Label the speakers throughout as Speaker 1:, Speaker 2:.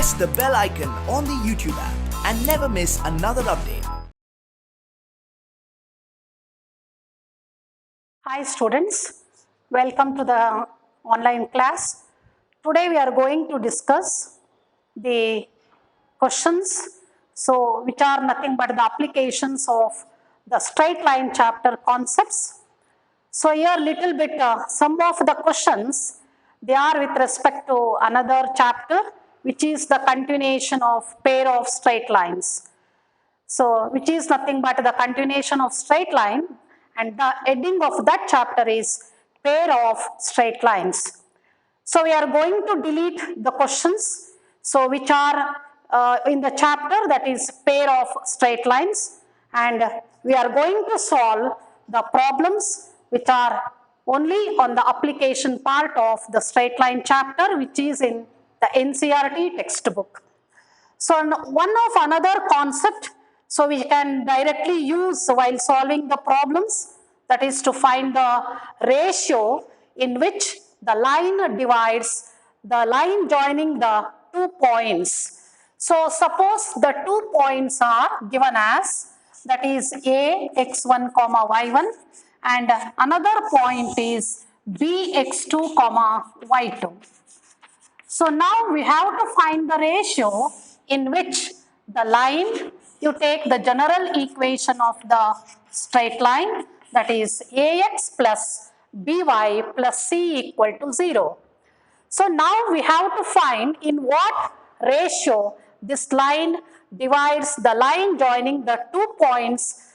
Speaker 1: press the bell icon on the YouTube app and never miss another update.
Speaker 2: Hi students, welcome to the online class. Today we are going to discuss the questions, which are nothing but the applications of the straight line chapter concepts. So here little bit some of the questions, they are with respect to another chapter, which is the continuation of pair of straight lines. So which is nothing but the continuation of straight line, and the heading of that chapter is pair of straight lines. So we are going to delete the questions, so which are in the chapter, that is pair of straight lines, and we are going to solve the problems which are only on the application part of the straight line chapter, which is in the NCERT textbook. So one of another concept, so we can directly use while solving the problems, that is to find the ratio in which the line divides the line joining the 2 points. So suppose the 2 points are given as, that is A x1 comma y1, and another point is B x2 comma y2. So now we have to find the ratio in which the line, you take the general equation of the straight line, that is ax plus by plus c equal to 0. So now we have to find in what ratio this line divides the line joining the 2 points,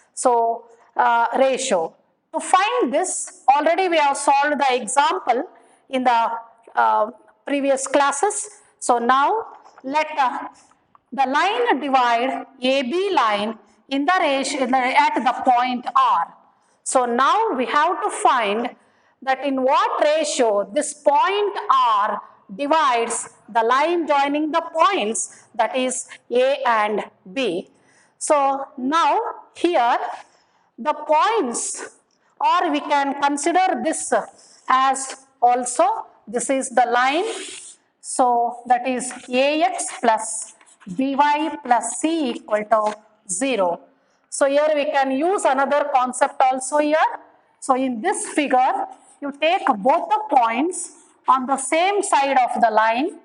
Speaker 2: ratio. To find this, already we have solved the example in the previous classes. So now let the line divide AB line in the ratio at the point R. So now we have to find that in what ratio this point R divides the line joining the points, that is A and B. So now here the points, or we can consider this as also, this is the line, so that is AX plus BY plus C equal to 0. So here we can use another concept also here. So in this figure, you take both the points on the same side of the line.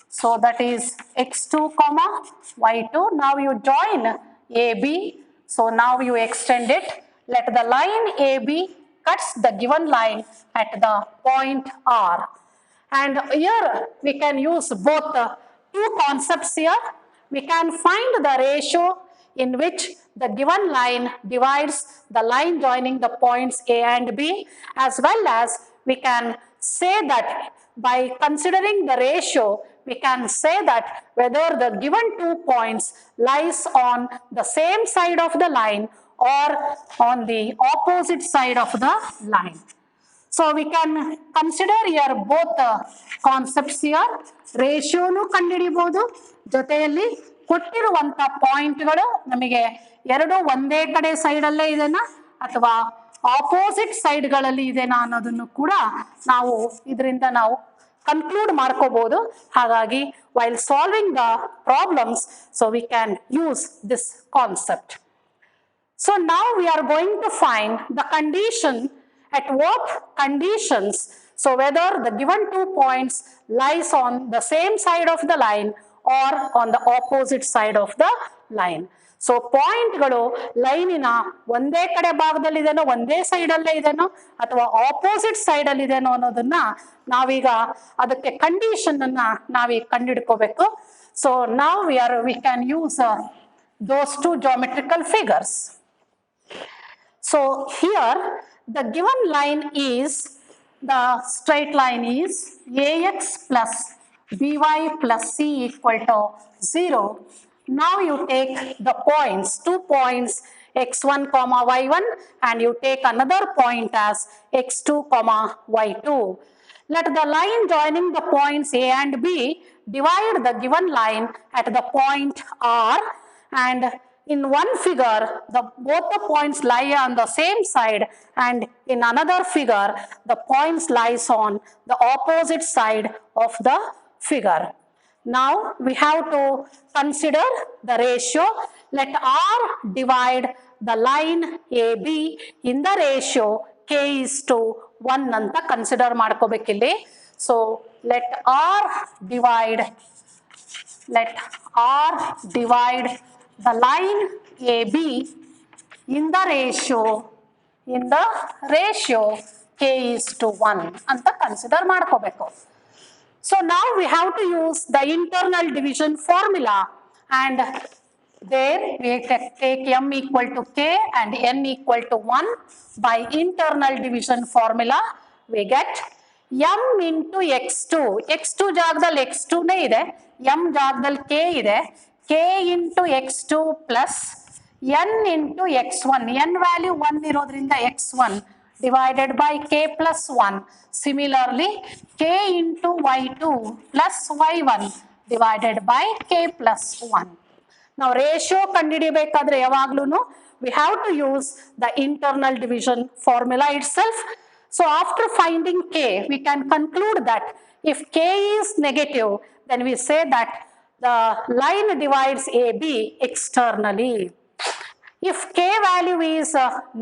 Speaker 2: So that is x2 comma y2. Now you join AB. So now you extend it. Let the line AB cuts the given line at the point R. And here we can use both the two concepts here. We can find the ratio in which the given line divides the line joining the points A and B, as well as we can say that by considering the ratio, we can say that whether the given 2 points lies on the same side of the line or on the opposite side of the line. So we can consider here both concepts here. Ratio nu ಕಂಡುಹಿಡಿಯಬಹುದು, ಜೊತೆಯಲ್ಲಿ ಕೊಟ್ಟಿರುವಂತ ಪಾಯಿಂಟ್ಗಳು ನಮಗೆ ಎರಡು ಒಂದೇ ಕಡೆ side ಅಲ್ಲೇ ಇದೆನಾ ಅಥವಾ ಆಪೋಸಿಟ್ ಸೈಡ್ ಗಳಲ್ಲಿ ಇದೆನಾ ಅನ್ನೋದನ್ನು ಕೂಡ ನಾವು ಇದರಿಂದ ನಾವು ಕನ್ಕ್ಲೂಡ್ ಮಾಡ್ಕೋಬಹುದು. ಹಾಗಾಗಿ while solving the problems, so we can use this concept. So now we are going to find the condition, at what conditions, so whether the given 2 points lies on the same side of the line or on the opposite side of the line. So ಪಾಯಿಂಟ್ಗಳು ಲೈನಿನ ಒಂದೇ ಕಡೆ ಭಾಗದಲ್ಲಿ ಇದೆನೋ ಒಂದೇ side ಅಲ್ಲೇ ಇದೆನೋ ಅಥವಾ opposite side ಅಲ್ಲಿ ಇದೆನೋ ಅನ್ನೋದನ್ನ ನಾವೀಗ ಅದಕ್ಕೆ ಕಂಡೀಷನ್ ಅನ್ನ ನಾವೀಗ ಕಂಡುಹಿಡ್ಕೋಬೇಕು. ಸೊ ನಾವು we can use those two geometrical figures. So here the given line is, the straight line is AX plus BY plus C equal to 0. Now you take the points, 2 points x1 comma y1, and you take another point as x2 comma y2. Let the line joining the points A and B divide the given line at the point R, and in one figure both the points lie on the same side, and in another figure the points lies on the opposite side of the figure. Now we have to consider the ratio. Let R divide the line AB in the ratio k:1 ಅಂತ consider ಮಾಡ್ಕೋಬೇಕಿಲ್ಲಿ. So let R divide the line AB in the ratio k:1 ಅಂತ consider ಮಾಡ್ಕೋಬೇಕು. So now we have to use the internal division formula, and there we take m equal to k and n equal to 1. By internal division formula we get m into x2. x2 ಜಾಗದಲ್ಲಿ x2 ನೇ ಇದೆ, m ಜಾಗದಲ್ಲಿ k ಇದೆ, k into x2 plus n into x1. n value 1 ಇರೋದ್ರಿಂದ x1 divided by k plus 1. Similarly, k into y2 plus y1 divided by k plus 1. Now, ratio ಕಂಡುಹಿಡಿಯಬೇಕಾದ್ರೆ ಯಾವಾಗಲೂ we have to use the internal division formula itself. So, after finding k, we can conclude that if k is negative, then we say that the line divides AB externally. If k value is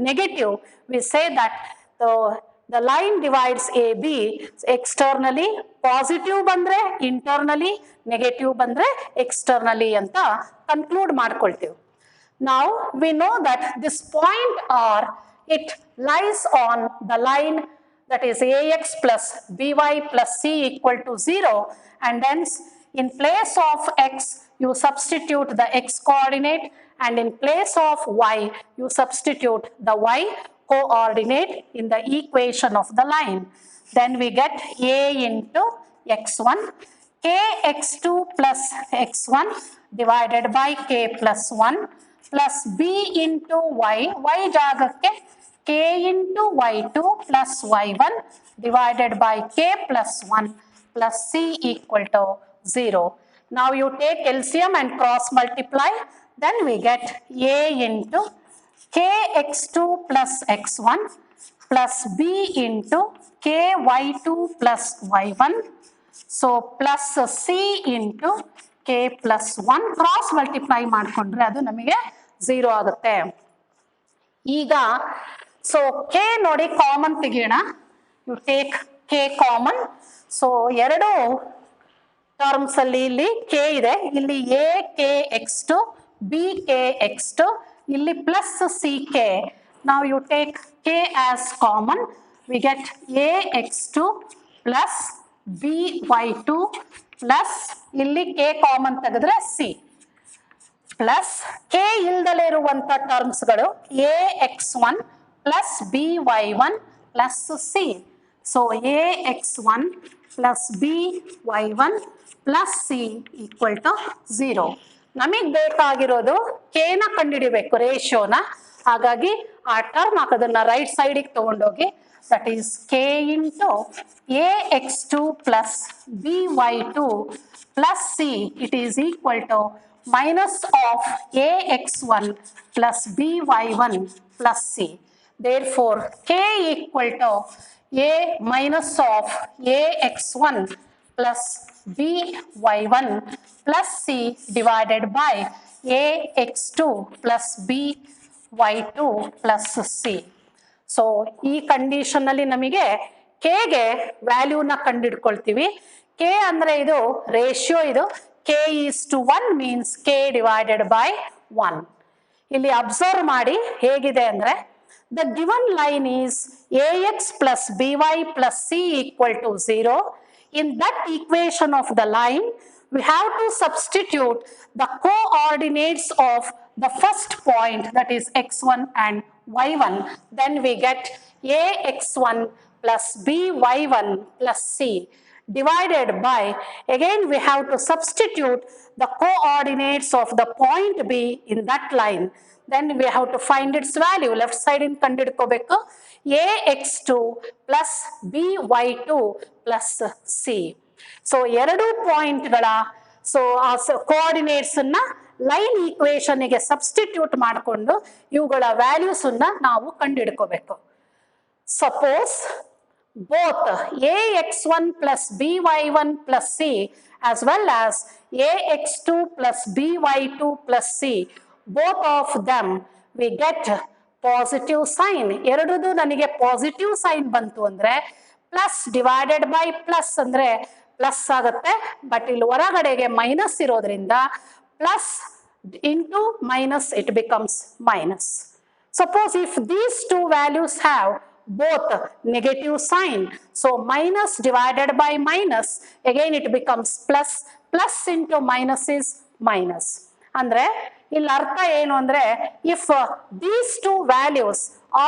Speaker 2: negative, we say that the line divides AB externally. Positive ಬಂದ್ರೆ internally, negative ಬಂದ್ರೆ externally ಅಂತ conclude ಮಾಡ್ಕೊಳ್ತೀವಿ. Now we know that this point R, it lies on the line that is AX plus BY plus C equal to 0, and hence in place of X you substitute the X coordinate, and in place of Y you substitute the Y coordinate in the equation of the line. Then we get A into x1, kx2 plus x1 divided by k plus 1 plus B into Y, Y ಜಾಗಕ್ಕೆ k into y2 plus y1 divided by k plus 1 plus C equal to 0. Now you take LCM and cross multiply, then we get A into kx2 plus x1 plus B into ky2 plus y1, so plus C into k plus 1. Cross multiply ಮಾಡ್ಕೊಂಡ್ರೆ ಅದು ನಮಗೆ 0 ಆಗುತ್ತೆ. ಈಗ so k ನೋಡಿ common ತೆಗೆಯೋಣ. You take k common. So ಎರಡು terms ಅಲ್ಲಿ ಇಲ್ಲಿ k ಇದೆ, ಇಲ್ಲಿ a k x2 b k x2, ಇಲ್ಲಿ plus c k. Now you take k as common, we get a x2 plus b y2 plus ಇಲ್ಲಿ k common ತೆಗೆದ್ರೆ c plus k ಇಲ್ದಲೇ ಇರುವಂತ ಟರ್ಮ್ಸ್ಗಳು a x1 plus b y1 plus c. So a x1 plus b y1 plus c equal to 0. ನಮಗೆ ಬೇಕಾಗಿರೋದು k ನ ಕಂಡುಹಿಡಿಬೇಕು, ರೇಷಿಯೋನ. ಹಾಗಾಗಿ ಆ term ಅದನ್ನ ರೈಟ್ ಸೈಡಿಗೆ ತಗೊಂಡೋಗಿ, that is k into a x2 plus b y2 plus c, it is equal to minus of a x1 plus b y1 plus c. Therefore k equal to a minus of a x1 plus b y1 plus c divided by a x2 plus b y2 plus c. So ಈ condition ಅಲ್ಲಿ ನಮಗೆ k ಗೆ ವ್ಯಾಲ್ಯೂನ ಕಂಡುಹಿಡ್ಕೊಳ್ತೀವಿ. k ಅಂದ್ರೆ ಇದು ratio, ಇದು k is to 1 means k divided by 1. ಇಲ್ಲಿ observe ಮಾಡಿ ಹೇಗಿದೆ ಅಂದ್ರೆ, the given line is ax plus by plus c equal to 0. In that equation of the line, we have to substitute the coordinates of the first point, that is x1 and y1. Then we get ax1 plus by1 plus c divided by, again we have to substitute the coordinates of the point B in that line. Then we have to find its value. Left side in ಕಂಡುಹಿಡ್ಕೋಬೇಕು. ax2 plus by2 plus c. So ಎರಡು ಪಾಯಿಂಟ್ಗಳ coordinates ಅನ್ನ line equation ಗೆ substitute ಮಾಡಿಕೊಂಡು ಇವುಗಳ values ಅನ್ನ ನಾವು ಕಂಡುಹಿಡ್ಕೋಬೇಕು. Suppose both ax1 plus by1 plus c as well as ax2 plus by2 plus c, both of them we get positive sign. ಎರಡದು ನನಗೆ ಪಾಸಿಟಿವ್ ಸೈನ್ ಬಂತು ಅಂದ್ರೆ ಪ್ಲಸ್ ಡಿವೈಡೆಡ್ ಬೈ ಪ್ಲಸ್ ಅಂದ್ರೆ ಪ್ಲಸ್ ಆಗುತ್ತೆ, ಬಟ್ ಇಲ್ಲಿ ಹೊರಗಡೆಗೆ ಮೈನಸ್ ಇರೋದ್ರಿಂದ plus into minus it becomes minus. Suppose if these two values have both negative sign, so minus divided by minus, again it becomes plus, plus into minus is minus. Andre ಇಲ್ಲಿ ಅರ್ಥ ಏನು ಅಂದ್ರೆ if these two values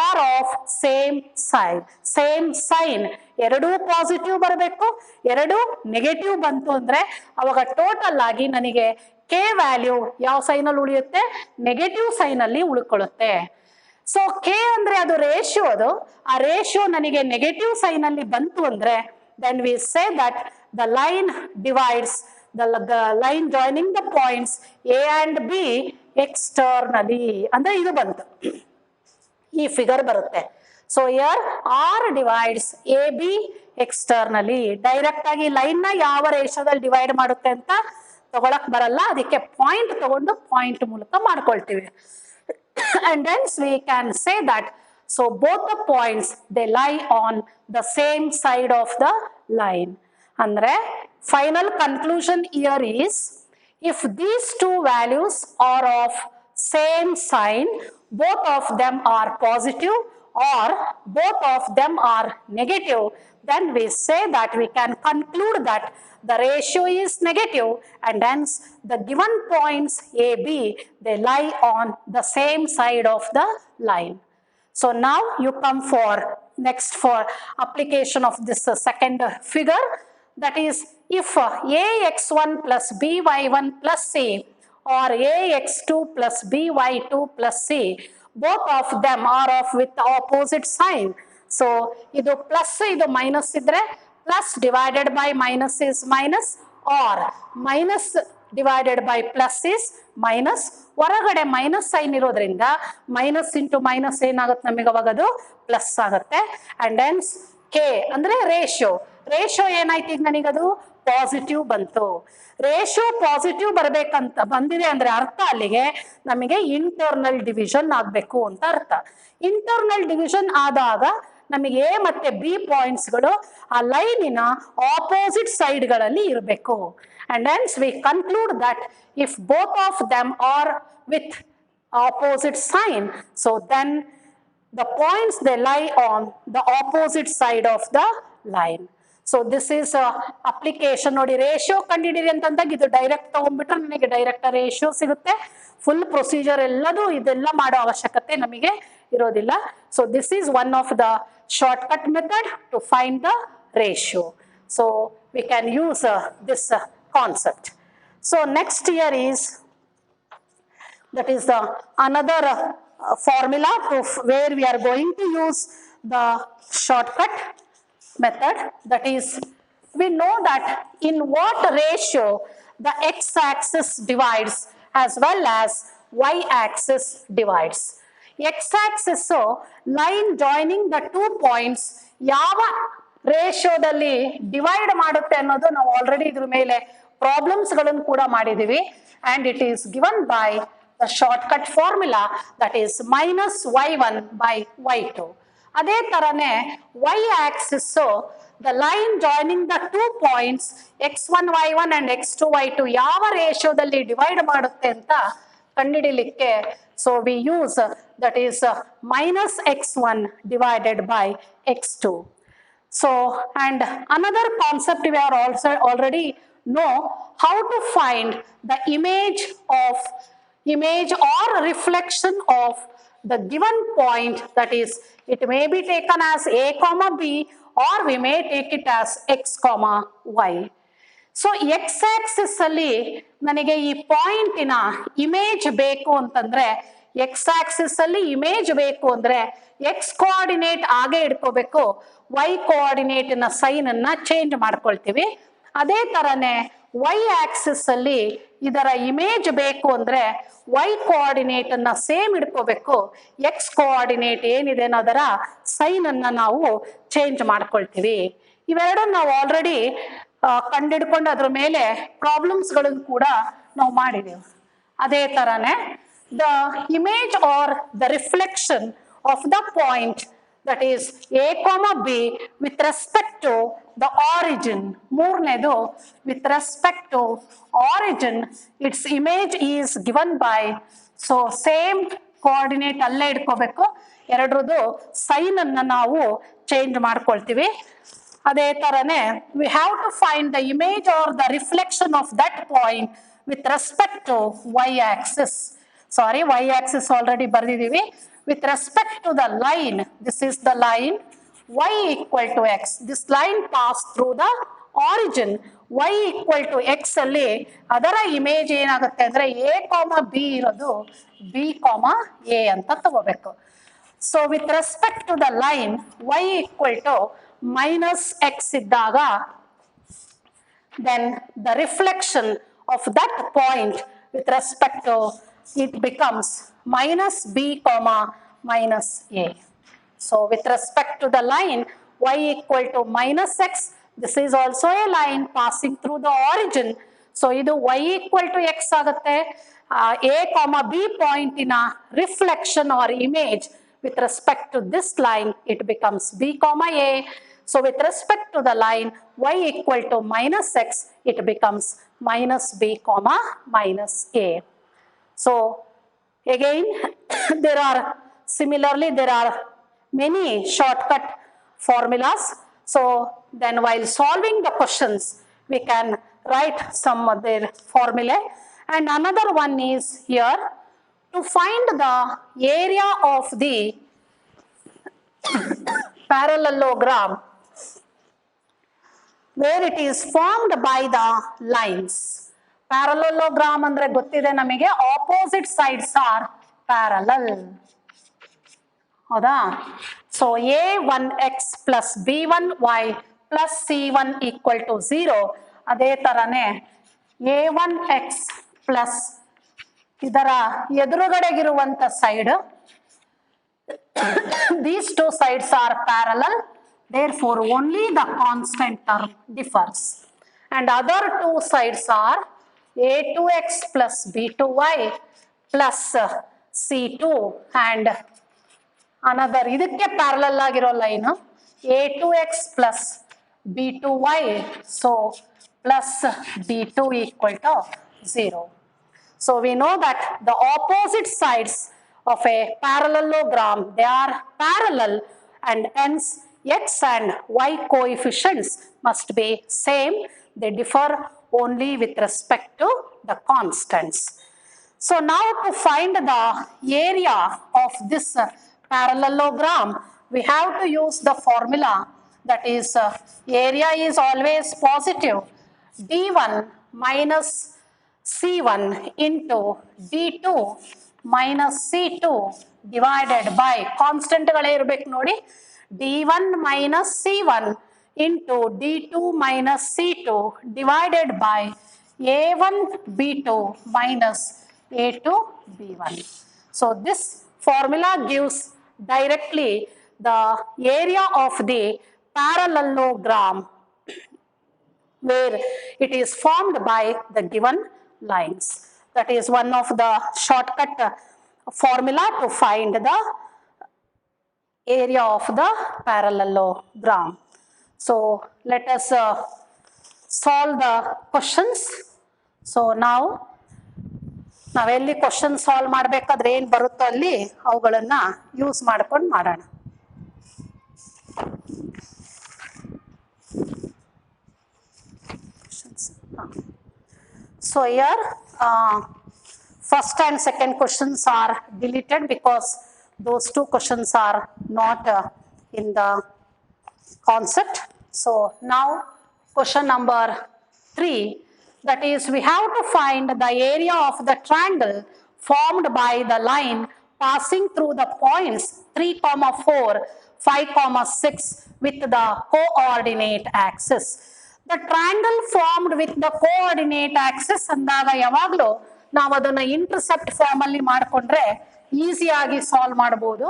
Speaker 2: are of same sign, ಎರಡೂ positive ಬರಬೇಕು, ಎರಡೂ negative ಬಂತು ಅಂದ್ರೆ ಅವಾಗ ಟೋಟಲ್ ಆಗಿ ನನಗೆ ಕೆ ವ್ಯಾಲ್ಯೂ ಯಾವ ಸೈನಲ್ಲಿ ಉಳಿಯುತ್ತೆ, ನೆಗೆಟಿವ್ ಸೈನಲ್ಲಿ ಉಳ್ಕೊಳ್ಳುತ್ತೆ. ಸೊ ಕೆ ಅಂದ್ರೆ ಅದು ರೇಷಿಯೋ, ಅದು ಆ ರೇಷಿಯೋ ನನಗೆ ನೆಗೆಟಿವ್ ಸೈನಲ್ಲಿ ಬಂತು ಅಂದ್ರೆ then we say that the line divides the line joining the points A and B externally ಅಂದ್ರೆ ಇದು ಬಂತು, ಈ ಫಿಗರ್ ಬರುತ್ತೆ. So here R divides AB externally. Direct ಆಗಿ ಲೈನ್ ನ ಯಾವ ರೇಷದಲ್ಲಿ ಡಿವೈಡ್ ಮಾಡುತ್ತೆ ಅಂತ ತಗೊಳಕ್ ಬರಲ್ಲ, ಅದಕ್ಕೆ ಪಾಯಿಂಟ್ ತಗೊಂಡು ಪಾಯಿಂಟ್ ಮೂಲಕ ಮಾಡ್ಕೊಳ್ತೀವಿ. And hence we can say that so both the points they lie on the same side of the line. Andre final conclusion here is if these two values are of same sign, both of them are positive or both of them are negative, then we say that we can conclude that the ratio is negative and hence the given points A, B, they lie on the same side of the line. So now you come for next for application of this second figure, that is if ax1 plus by1 plus c or ax2 plus by2 plus c, both of them are of with opposite sign. So idu plus idu minus idre plus divided by minus is minus or minus divided by plus is minus. ಹೊರಗಡೆ minus sine ಇರೋದ್ರಿಂದ minus into minus ಏನಾಗುತ್ತೆ ನಮಗೆ ಅವಾಗ ಅದು plus ಆಗುತ್ತೆ. And hence K ಅಂದ್ರೆ ratio ಏನಾಯ್ತು ಈಗ ನನಗದು ಪಾಸಿಟಿವ್ ಬಂತು. ರೇಷಿಯೋ ಪಾಸಿಟಿವ್ ಬರ್ಬೇಕಂತ ಬಂದಿದೆ ಅಂದ್ರೆ ಅರ್ಥ ಅಲ್ಲಿಗೆ ನಮಗೆ ಇಂಟರ್ನಲ್ ಡಿವಿಷನ್ ಆಗ್ಬೇಕು ಅಂತ ಅರ್ಥ. ಇಂಟರ್ನಲ್ ಡಿವಿಷನ್ ಆದಾಗ ನಮಗೆ ಎ ಮತ್ತೆ ಬಿ ಪಾಯಿಂಟ್ಸ್ಗಳು ಆ ಲೈನಿನ ಆಪೋಸಿಟ್ ಸೈಡ್ಗಳಲ್ಲಿ ಇರಬೇಕು. And hence we conclude that if both of them are with opposite sign, so then the points they lie on the opposite side of the line. So this is application. ನೋಡಿ ratio ಕಂಡಿಡಿರಿ ಅಂತಂದಾಗ ಇದು direct ತಗೊಂಡ್ಬಿಟ್ರೆ ನನಗೆ direct ratio ಸಿಗುತ್ತೆ. Full procedure ಎಲ್ಲದೂ ಇದೆಲ್ಲ ಮಾಡೋ ಅವಶ್ಯಕತೆ ನಮಗೆ ಇರೋದಿಲ್ಲ. So this is one of the shortcut method to find the ratio. So we can use this concept. So next year is that is the another formula to where we are going to use the shortcut method. That is, we know that in what ratio the x-axis divides as well as y-axis divides. X-axis so line joining the 2 points ಯಾವ ರೇಷಿಯೋದಲ್ಲಿ divide ಮಾಡುತ್ತೆ ಅನ್ನೋದು ನಾವು already ಇದ್ರ ಮೇಲೆ problems ಗಳನ್ನು ಕೂಡ ಮಾಡಿದೀವಿ. and it is given by the shortcut formula, that is minus y1 by y2. ಅದೇ ತರನೇ y axis the line joining the 2 points x1 y1 and x2 y2 ಯಾವ ರೇಷಿಯೋದಲ್ಲಿ ಡಿವೈಡ್ ಮಾಡುತ್ತೆ ಅಂತ ಕಂಡುಹಿಡಿಯಲಿಕ್ಕೆ so we use that is minus x1 divided by x2. So and another concept we are also already know how to find the image or reflection of the given point, that is it may be taken as a comma b or we may take it as x comma y. So x axis ಅಲ್ಲಿ ನನಗೆ ಈ ಪಾಯಿಂಟಿನ image ಬೇಕು ಅಂತಂದ್ರೆ x axis ಅಲ್ಲಿ image ಬೇಕು ಅಂದ್ರೆ x coordinate ಆಗೇ ಇಟ್ಕೋಬೇಕು, y ಕೋಆರ್ಡಿನೇಟ್ ನ ಸೈನ್ ಅನ್ನ ಚೇಂಜ್ ಮಾಡ್ಕೊಳ್ತೀವಿ. ಅದೇ ತರನೇ ವೈ ಆಕ್ಸಿಸ್ ಅಲ್ಲಿ ಇದರ ಇಮೇಜ್ ಬೇಕು ಅಂದ್ರೆ ವೈ ಕೋಆರ್ಡಿನೇಟ್ ಅನ್ನ ಸೇಮ್ ಇಟ್ಕೋಬೇಕು, ಎಕ್ಸ್ ಕೋಆರ್ಡಿನೇಟ್ ಏನಿದೆ ಅದರ ಸೈನ್ ಅನ್ನ ನಾವು ಚೇಂಜ್ ಮಾಡ್ಕೊಳ್ತೀವಿ. ಇವೆರಡನ್ನು ನಾವು ಆಲ್ರೆಡಿ ಕಂಡಿಡ್ಕೊಂಡು ಅದ್ರ ಮೇಲೆ ಪ್ರಾಬ್ಲಮ್ಸ್ ಗಳನ್ನು ಕೂಡ ನಾವು ಮಾಡಿದೀವಿ. ಅದೇ ತರನೇ the image are the reflection of the point that is a comma b with respect to the origin. ಮೂರನೇದು with respect to origin its image is given by, so same coordinate ಅಲ್ಲೇ ಇಟ್ಕೋಬೇಕು, ಎರಡರದು sign ಅನ್ನ ನಾವು change ಮಾಡ್ಕೊಳ್ತೀವಿ. ಅದೇ ತರನೇ we have to find the image or the reflection of that point with respect to y axis. Sorry, y axis already ಬರ್ದಿದೀವಿ. With respect to the line, this is the line y equal to x. This line passed through the origin y equal to x ಅಲ್ಲಿ ಅದರ image ಏನಾಗುತ್ತೆ ಅಂದ್ರೆ a, b ಇರೋದು b, a ಅಂತ ತಗೋಬೇಕು. So with respect to the line y equal to minus x ಇದ್ದಾಗ then the reflection of that point with respect to it becomes minus b minus a. So with respect to the line y equal to minus x, this is also a line passing through the origin. So idu y equal to x agutte. A, b point in a reflection or image with respect to this line, it becomes b, a. So with respect to the line y equal to minus x, it becomes minus b, minus a. So again there are many shortcut formulas. So then while solving the questions we can write some of their formulae, and another one is here to find the area of the parallelogram where it is formed by the lines. Parallelogram ಅಂದ್ರೆ ಗೊತ್ತಿದೆ ನಮಗೆ, opposite sides are parallel. ಹೌದಾ? So a1x plus b1y plus c1 equal to 0. ಅದೇ ತರನೇ a1x plus ಇದರ ಎದುರುಗಡೆಗಿರುವಂತ side, these two sides are parallel, therefore only the constant term differs, and other two sides are a2x plus b2y plus c2 and another ಇದಕ್ಕೆ parallel ಆಗಿರೋ line a2x plus b2y, so plus b2 equal to 0. So we know that the opposite sides of a parallelogram, they are parallel, and hence x and y coefficients must be same. They differ only with respect to the constants. So now to find the area of this parallelogram, we have to use the formula, that is area is always positive, d1 minus c1 into d2 minus c2 divided by, constant ಗಳೇ ಇರಬೇಕು ನೋಡಿ, d1 minus c1 into d2 minus c2 divided by a1 b2 minus a2 b1. So this formula gives directly the area of the parallelogram where it is formed by the given lines. That is one of the shortcut formula to find the area of the parallelogram. So let us solve the questions. So now ನಾವೆಲ್ಲಿ question solve ಮಾಡಬೇಕಾದ್ರೆ ಏನು ಬರುತ್ತೋ ಅಲ್ಲಿ ಅವುಗಳನ್ನ use ಮಾಡ್ಕೊಂಡು ಮಾಡೋಣ. So here first and second questions are deleted because those two questions are not in the concept. So now question number 3, that is we have to find the area of the triangle formed by the line passing through the points 3, 4, 5, 6 with the coordinate axis. The triangle formed with the coordinate Axis ಅಂದಾಗ ಯಾವಾಗಲೂ ನಾವು ಅದನ್ನ intercept form ಅಲ್ಲಿ ಮಾಡ್ಕೊಂಡ್ರೆ ಈಸಿಯಾಗಿ solve ಮಾಡಬಹುದು.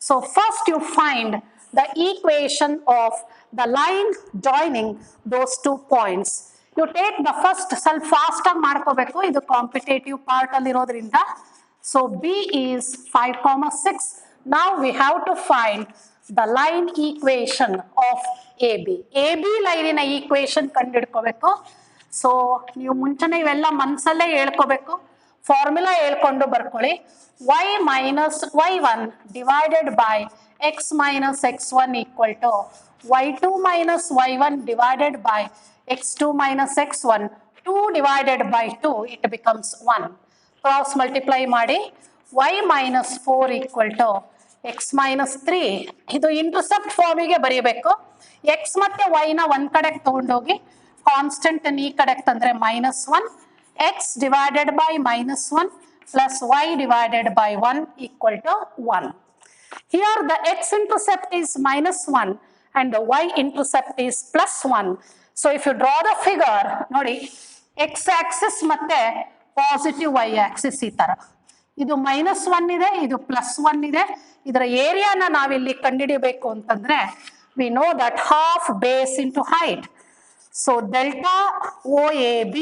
Speaker 2: So first you find the equation of the line joining those two points. You take the first, ಸ್ವಲ್ಪ fast ಆಗಿ ಮಾಡ್ಕೋಬೇಕು, ಇದು ಕಾಂಪಿಟೇಟಿವ್ ಪಾರ್ಟ್ ಅಲ್ಲಿ ಇರೋದ್ರಿಂದ. So B is 5, 6. Now we have to find the line equation of AB. AB ಲೈನಿನ equation ಕಂಡುಹಿಡ್ಕೋಬೇಕು. So ನೀವು ಮುಂಚೆನೆ ಇವೆಲ್ಲ ಮನಸ್ಸಲ್ಲೇ ಹೇಳ್ಕೋಬೇಕು, ಫಾರ್ಮುಲಾ ಹೇಳ್ಕೊಂಡು ಬರ್ಕೊಳ್ಳಿ. y minus y1 divided by x minus x1 equal to y2 minus y1 divided by x2 minus x1, 2 divided by 2, it becomes 1. Cross multiply ಮಾಡಿ y minus 4 equal to x minus 3. ಇದು intercept ಫಾರ್ಮಿಗೆ ಬರೀಬೇಕು. x ಮತ್ತೆ y ನ ಒಂದ್ ಕಡೆಗೆ ತಗೊಂಡೋಗಿ constant ಈ ಕಡೆಗೆ ತಂದ್ರೆ -1, x divided by -1 plus y divided by 1 equal to 1. Here the x intercept is -1 and the y intercept is +1. So if you draw the figure, ನೋಡಿ x axis ಮತ್ತೆ ಪಾಸಿಟಿವ್ y axis ಈ ತರ, ಇದು -1 ಇದೆ, ಇದು +1 ಇದೆ. ಇದರ ಏರಿಯಾನ ನಾವಿಲ್ಲಿ ಕಂಡುಹಿಡಿಯಬೇಕು ಅಂತಂದ್ರೆ we know that half base into height. So delta OAB,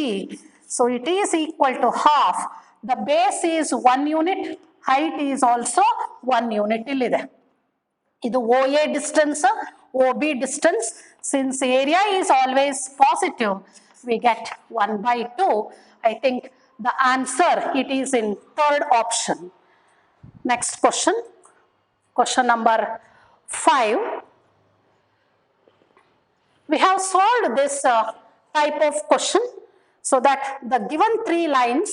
Speaker 2: so it is equal to half. The base is 1 unit, height is also 1 unit ಇಲ್ಲಿದೆ. ಇದು OA distance, OB distance. Since area is always positive, we get 1/2. I think the answer, it is in third option. Next question, question number 5. We have solved this type of question so that the given 3 lines,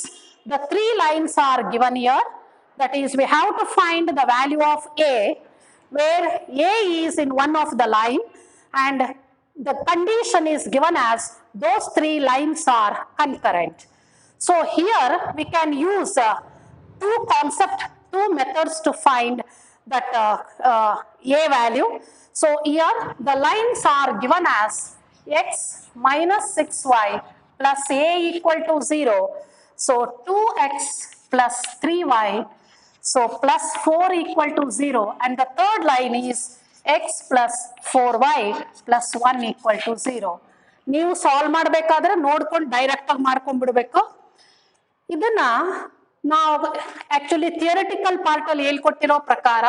Speaker 2: the 3 lines are given here. That is, we have to find the value of A, where A is in one of the line and the condition is given as those 3 lines are concurrent. So here we can use two methods to find that A value. So here the lines are given as x minus 6y plus A equal to 0. So 2x plus 3y, so plus 4 equal to 0, and the third line is x plus 4y plus 1 equal to 0. ನೀವು solve ಮಾಡಬೇಕಾದ್ರೆ ನೋಡ್ಕೊಂಡು direct ಆಗಿ ಮಾಡ್ಕೊಂಡ್ಬಿಡ್ಬೇಕು. ಇದನ್ನ ನಾವು actually theoretical part ಅಲ್ಲಿ ಹೇಳ್ಕೊಟ್ಟಿರೋ ಪ್ರಕಾರ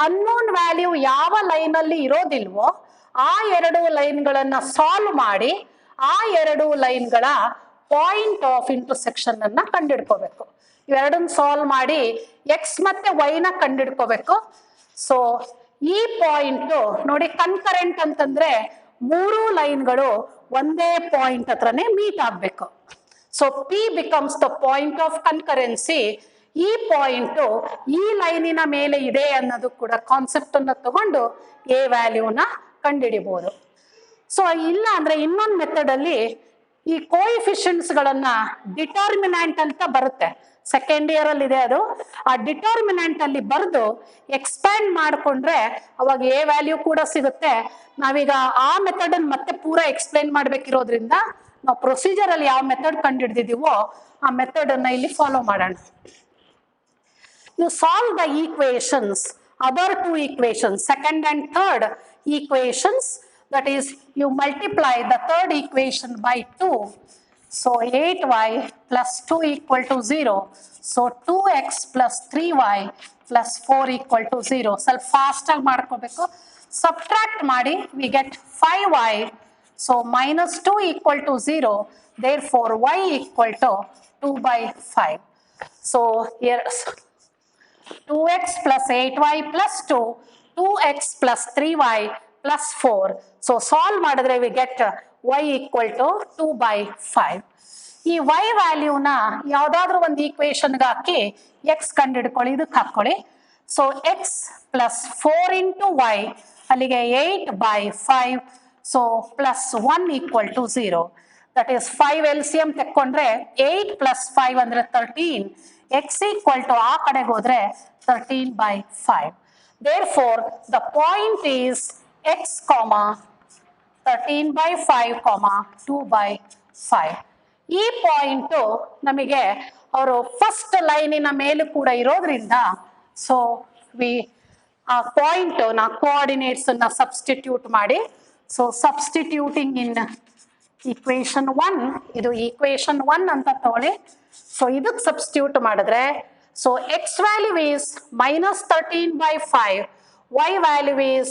Speaker 2: unknown value ಯಾವ line ಅಲ್ಲಿ ಇರೋದಿಲ್ವೋ ಆ 2 ಲೈನ್ಗಳನ್ನ ಸಾಲ್ವ್ ಮಾಡಿ ಆ 2 ಲೈನ್ಗಳ ಪಾಯಿಂಟ್ ಆಫ್ ಇಂಟರ್ಸೆಕ್ಷನ್ ಅನ್ನ ಕಂಡುಹಿಡ್ಕೋಬೇಕು. ಇವೆರಡನ್ನ ಸಾಲ್ವ್ ಮಾಡಿ ಎಕ್ಸ್ ಮತ್ತೆ ವೈ ನ ಕಂಡುಹಿಡ್ಕೋಬೇಕು. ಸೊ ಈ ಪಾಯಿಂಟ್ ನೋಡಿ, ಕನ್ಕರೆಂಟ್ ಅಂತಂದ್ರೆ 3 ಲೈನ್ಗಳು ಒಂದೇ ಪಾಯಿಂಟ್ ಹತ್ರನೇ ಮೀಟ್ ಆಗ್ಬೇಕು. So P becomes the point of concurrency. ಈ ಪಾಯಿಂಟ್ ಈ ಲೈನಿನ ಮೇಲೆ ಇದೆ ಅನ್ನೋದು ಕೂಡ ಕಾನ್ಸೆಪ್ಟ್ ಅನ್ನ ತಗೊಂಡು ಎ ವ್ಯಾಲ್ಯೂನ ಕಂಡುಹಿಡಿಬಹುದು. ಸೊ ಇಲ್ಲ ಅಂದ್ರೆ ಇನ್ನೊಂದು ಮೆಥಡ್ ಅಲ್ಲಿ ಈ ಕೋಎಫಿಷಿಯಂಟ್ಸ್ ಗಳನ್ನ ಡಿಟರ್ಮಿನೆಂಟ್ ಅಂತ ಬರುತ್ತೆ, ಸೆಕೆಂಡ್ ಇಯರ್ ಅಲ್ಲಿ ಇದೆ ಅದು. ಆ ಡಿಟರ್ಮಿನೆಂಟ್ ಅಲ್ಲಿ ಬರೆದು ಎಕ್ಸ್ಪ್ಯಾಂಡ್ ಮಾಡ್ಕೊಂಡ್ರೆ ಅವಾಗ ಎ ವ್ಯಾಲ್ಯೂ ಕೂಡ ಸಿಗುತ್ತೆ. ನಾವೀಗ ಆ ಮೆಥಡ್ ಅನ್ನು ಮತ್ತೆ ಪೂರಾ ಎಕ್ಸ್ಪ್ಲೈನ್ ಮಾಡ್ಬೇಕಿರೋದ್ರಿಂದ ನಾವು ಪ್ರೊಸೀಜರ್ ಅಲ್ಲಿ ಯಾವ ಮೆಥಡ್ ಕಂಡುಹಿಡಿದಿದೀವೋ ಆ ಮೆಥಡ್ ಅನ್ನ ಇಲ್ಲಿ ಫಾಲೋ ಮಾಡೋಣ. You solve the equations, other 2 equations, second and third equations. That is, you multiply the third equation by 2. So 8y plus 2 equal to 0. So 2x plus 3y plus 4 equal to 0. ಸ್ವಲ್ಪ fast ಆಗಿ ಮಾಡ್ಕೋಬೇಕು. Subtract ಮಾಡಿ we get 5y. So minus 2 equal to 0. Therefore y equal to 2/5. So here 2x plus 8y plus 2, 2x plus 3y plus 4. So solve ಮಾಡಿದ್ರೆ we get y equal to 2/5. ಈ y ವ್ಯಾಲ್ಯೂನ ಯಾವ್ದಾದ್ರು ಒಂದು ಈಕ್ವೇಶನ್ಗೆ ಹಾಕಿ x ಕಂಡುಹಿಡ್ಕೊಳ್ಳಿ, ಇದಕ್ಕೆ ಹಾಕೊಳ್ಳಿ. So x plus 4 into y, ಅಲ್ಲಿಗೆ 8/5. So plus 1 equal to 0. That is 5 LCM ತೆಕ್ಕೊಂಡ್ರೆ 8 plus 5 ಅಂದ್ರೆ 13. x equal to ಆ ಕಡೆಗೆ ಹೋದ್ರೆ 13/5. Therefore the point is x comma 13/5, 2/5. ಈ ಪಾಯಿಂಟು ನಮಗೆ ಅವರು ಫಸ್ಟ್ ಲೈನಿನ ಮೇಲೂ ಕೂಡ ಇರೋದ್ರಿಂದ ಸೊ ವಿ ಆ ಪಾಯಿಂಟ್ ನಾ ಕೋಆರ್ಡಿನೇಟ್ಸ್ ಅನ್ನ ಸಬ್ಸ್ಟಿಟ್ಯೂಟ್ ಮಾಡಿ ಸೊ ಸಬ್ಸ್ಟಿಟ್ಯೂಟಿಂಗ್ ಇನ್ ಈಕ್ವೇಶನ್ 1 ಇದು ಈಕ್ವೇಶನ್ 1 ಅಂತ ತಗೊಳ್ಳಿ. ಸೊ ಇದಕ್ಕೆ ಸಬ್ಸ್ಟಿಟ್ಯೂಟ್ ಮಾಡಿದ್ರೆ so X value is -13/5, y value is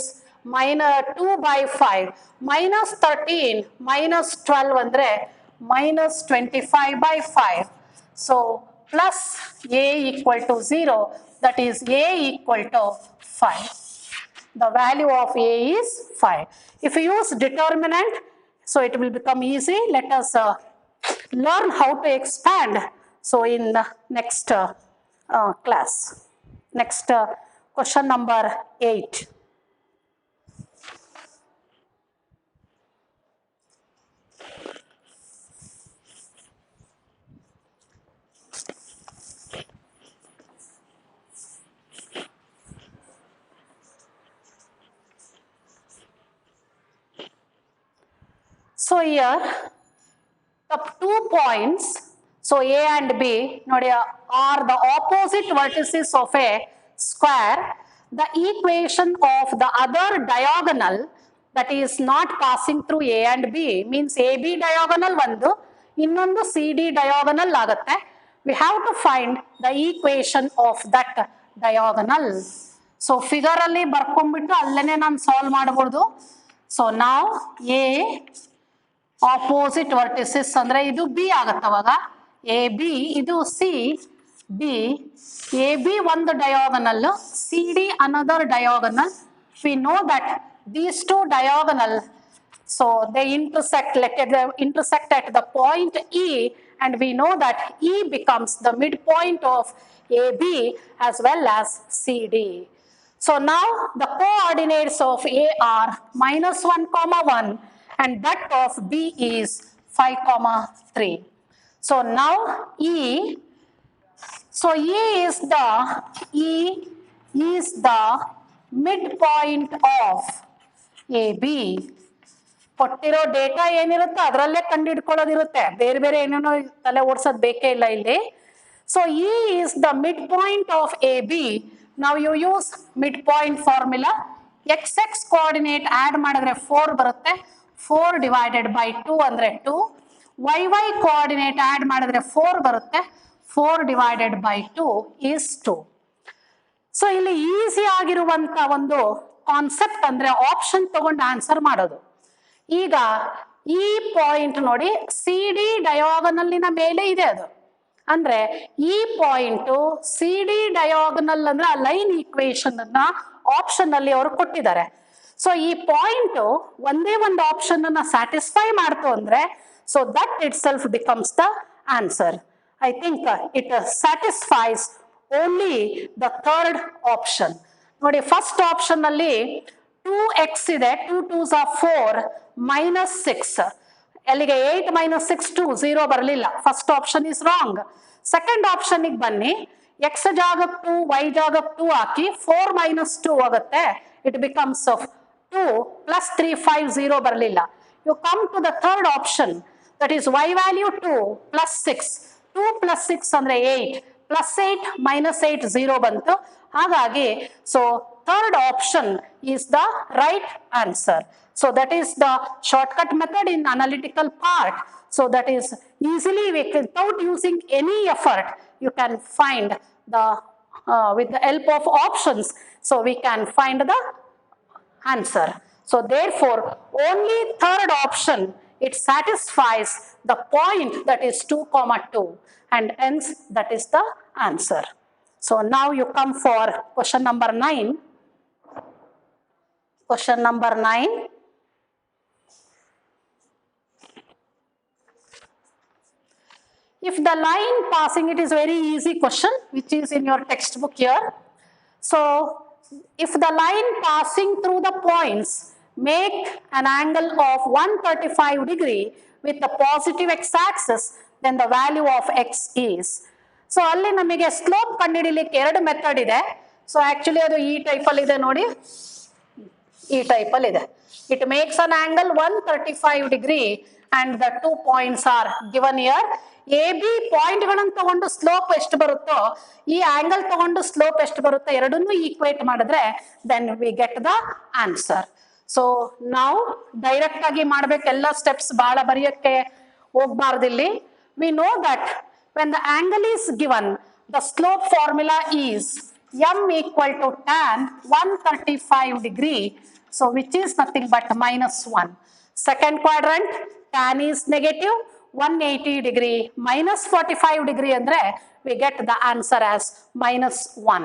Speaker 2: -2/5, -13 -12 ಅಂದ್ರೆ -25/5. So plus a equal to 0, that is a equal to 5. The value of a is 5. If you use determinant, so it will become easy. Let us learn how to expand. So in the next class, next question number 8. So here the 2 points, so A and B nodi are the opposite vertices of a square. The equation of the other diagonal that is not passing through A and B means AB diagonal ಒಂದು ಇನ್ನೊಂದು CD diagonal ಆಗುತ್ತೆ. We have to find the equation of that diagonal. So figure ಅಲ್ಲಿ ಬರ್ಕೊಂಡ್ಬಿಟ್ಟು ಅಲ್ಲೇನೆ ನಾನು solve ಮಾಡಬಹುದು. So now A opposite vertices ಅಂದ್ರೆ ಇದು B ಆಗುತ್ತೆ ಅವಾಗ AB, ಇದು C, B, AB ಒಂದು diagonal, CD another diagonal. We know that these two diagonal, so they intersect, intersect at the point E, and we know that E becomes the midpoint of AB as well as CD. So now the coordinates of A are -1, 1, and that of B is 5, 3. So now E, so E is the midpoint of AB. ಕೊಟ್ಟಿರೋ data ಏನಿರುತ್ತೆ ಅದರಲ್ಲೇ ಕಂಡುಹಿಡ್ಕೊಳ್ಳೋದಿರುತ್ತೆ, ಬೇರೆ ಬೇರೆ ಏನೇನೋ ತಲೆ ಓಡಿಸೋದು ಬೇಕೇ ಇಲ್ಲ ಇಲ್ಲಿ. So E is the midpoint of AB. Now you use midpoint formula. XX coordinate add ಮಾಡಿದ್ರೆ 4 ಬರುತ್ತೆ, 4 divided by 2 ಅಂದ್ರೆ 2. YY coordinate add ಮಾಡಿದ್ರೆ 4 ಬರುತ್ತೆ, 4 divided by 2 is 2. ಸೊ ಇಲ್ಲಿ ಈಸಿ ಆಗಿರುವಂತ ಒಂದು ಕಾನ್ಸೆಪ್ಟ್ ಅಂದ್ರೆ ಆಪ್ಷನ್ ತಗೊಂಡು ಆನ್ಸರ್ ಮಾಡೋದು. ಈಗ ಈ ಪಾಯಿಂಟ್ ನೋಡಿ CD ಡಯಾಗನಲ್ಲಿನ ಮೇಲೆ ಇದೆ, ಅದು ಅಂದ್ರೆ ಈ ಪಾಯಿಂಟು CD ಡಯಾಗನಲ್ ಅಂದ್ರೆ ಆ ಲೈನ್ ಈಕ್ವೇಶನ್ ಅನ್ನ ಆಪ್ಷನ್ ಅಲ್ಲಿ ಅವರು ಕೊಟ್ಟಿದ್ದಾರೆ. ಸೊ ಈ ಪಾಯಿಂಟ್ ಒಂದೇ ಒಂದು ಆಪ್ಷನ್ ಅನ್ನ ಸ್ಯಾಟಿಸ್ಫೈ ಮಾಡ್ತು ಅಂದ್ರೆ so that it self becomes the answer. I think it satisfies only the third option. ನೋಡಿ ಫಸ್ಟ್ ಆಪ್ಷನ್ ಅಲ್ಲಿ 2x ಇದೆ, 2 2s are 4, -6. ಅಲ್ಲಿಗೆ 8 - 6 2 0 ಬರಲಿಲ್ಲ. First option is wrong. Second option ಬನ್ನಿ, x ಜಾಗಕ್ಕೆ 2 y ಜಾಗಕ್ಕೆ 2 ಹಾಕಿ 4 - 2 ಆಗುತ್ತೆ. ಇಟ್ ಬಿಕಮ್ಸ್ 2 + 3 5 0 ಬರಲಿಲ್ಲ. You come to the third option, that is y value 2 + 6, 2 + 6 ಅಂದ್ರೆ 8, +8 -8 0 ಬಂತು. ಹಾಗಾಗಿ so third option is the right answer. So that is the shortcut method in analytical part. So that is easily, without using any effort, you can find the with the help of options, so we can find the answer. So therefore only third option, it satisfies the point that is 2, 2, and hence that is the answer. So now you come for question number 9. Question number 9. If the line passing, it is very easy question which is in your textbook here. So if the line passing through the points make an angle of 135 degree with the positive x-axis, then the value of x is. So ಅಲ್ಲಿ ನಮಗೆ slope ಕಂಡುಹಿಡಿಲಿಕ್ಕೆ 2 method ಇದೆ. So actually ಅದು ಈ type ಅಲ್ಲಿ ಇದೆ ನೋಡಿ. ಈ ಟೈಪಲ್ಲಿ ಇದೆ. It makes an angle 135 degree and the 2 points are given here. A B ಪಾಯಿಂಟ್ಗಳನ್ನು ತಗೊಂಡು ಸ್ಲೋಪ್ ಎಷ್ಟು ಬರುತ್ತೋ ಈ ಆಂಗಲ್ ತಗೊಂಡು ಸ್ಲೋಪ್ ಎಷ್ಟು ಬರುತ್ತೋ ಎರಡನ್ನೂ ಈಕ್ವೇಟ್ ಮಾಡಿದ್ರೆ then we get the answer. So ನಾವು ಡೈರೆಕ್ಟ್ ಆಗಿ ಮಾಡ್ಬೇಕು, ಎಲ್ಲ ಸ್ಟೆಪ್ಸ್ ಬಹಳ ಬರೆಯಕ್ಕೆ ಹೋಗ್ಬಾರ್ದಿಲ್ಲಿ. We know that when the angle is given the slope formula is m equal to tan 135 degree, so which is nothing but -1. Second quadrant, tan is negative 180 degree minus 45 degree andre we get the answer as -1.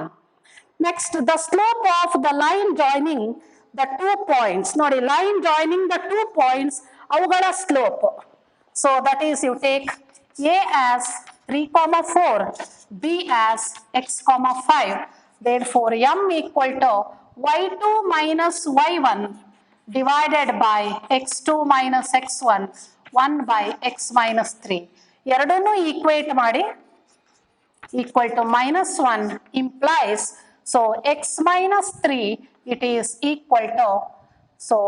Speaker 2: Next, the slope of the line joining the 2 points. Nodi, line joining the 2 points avugala slope. So that is, you take a as 3,4, b as x, 5. Therefore, m equal to y2 minus y1 divided by x2 minus x1, 1 by x minus 3. ಎರಡನ್ನೂ equate ಮಾಡಿ equal to -1 implies, so x minus 3 it is equal to, so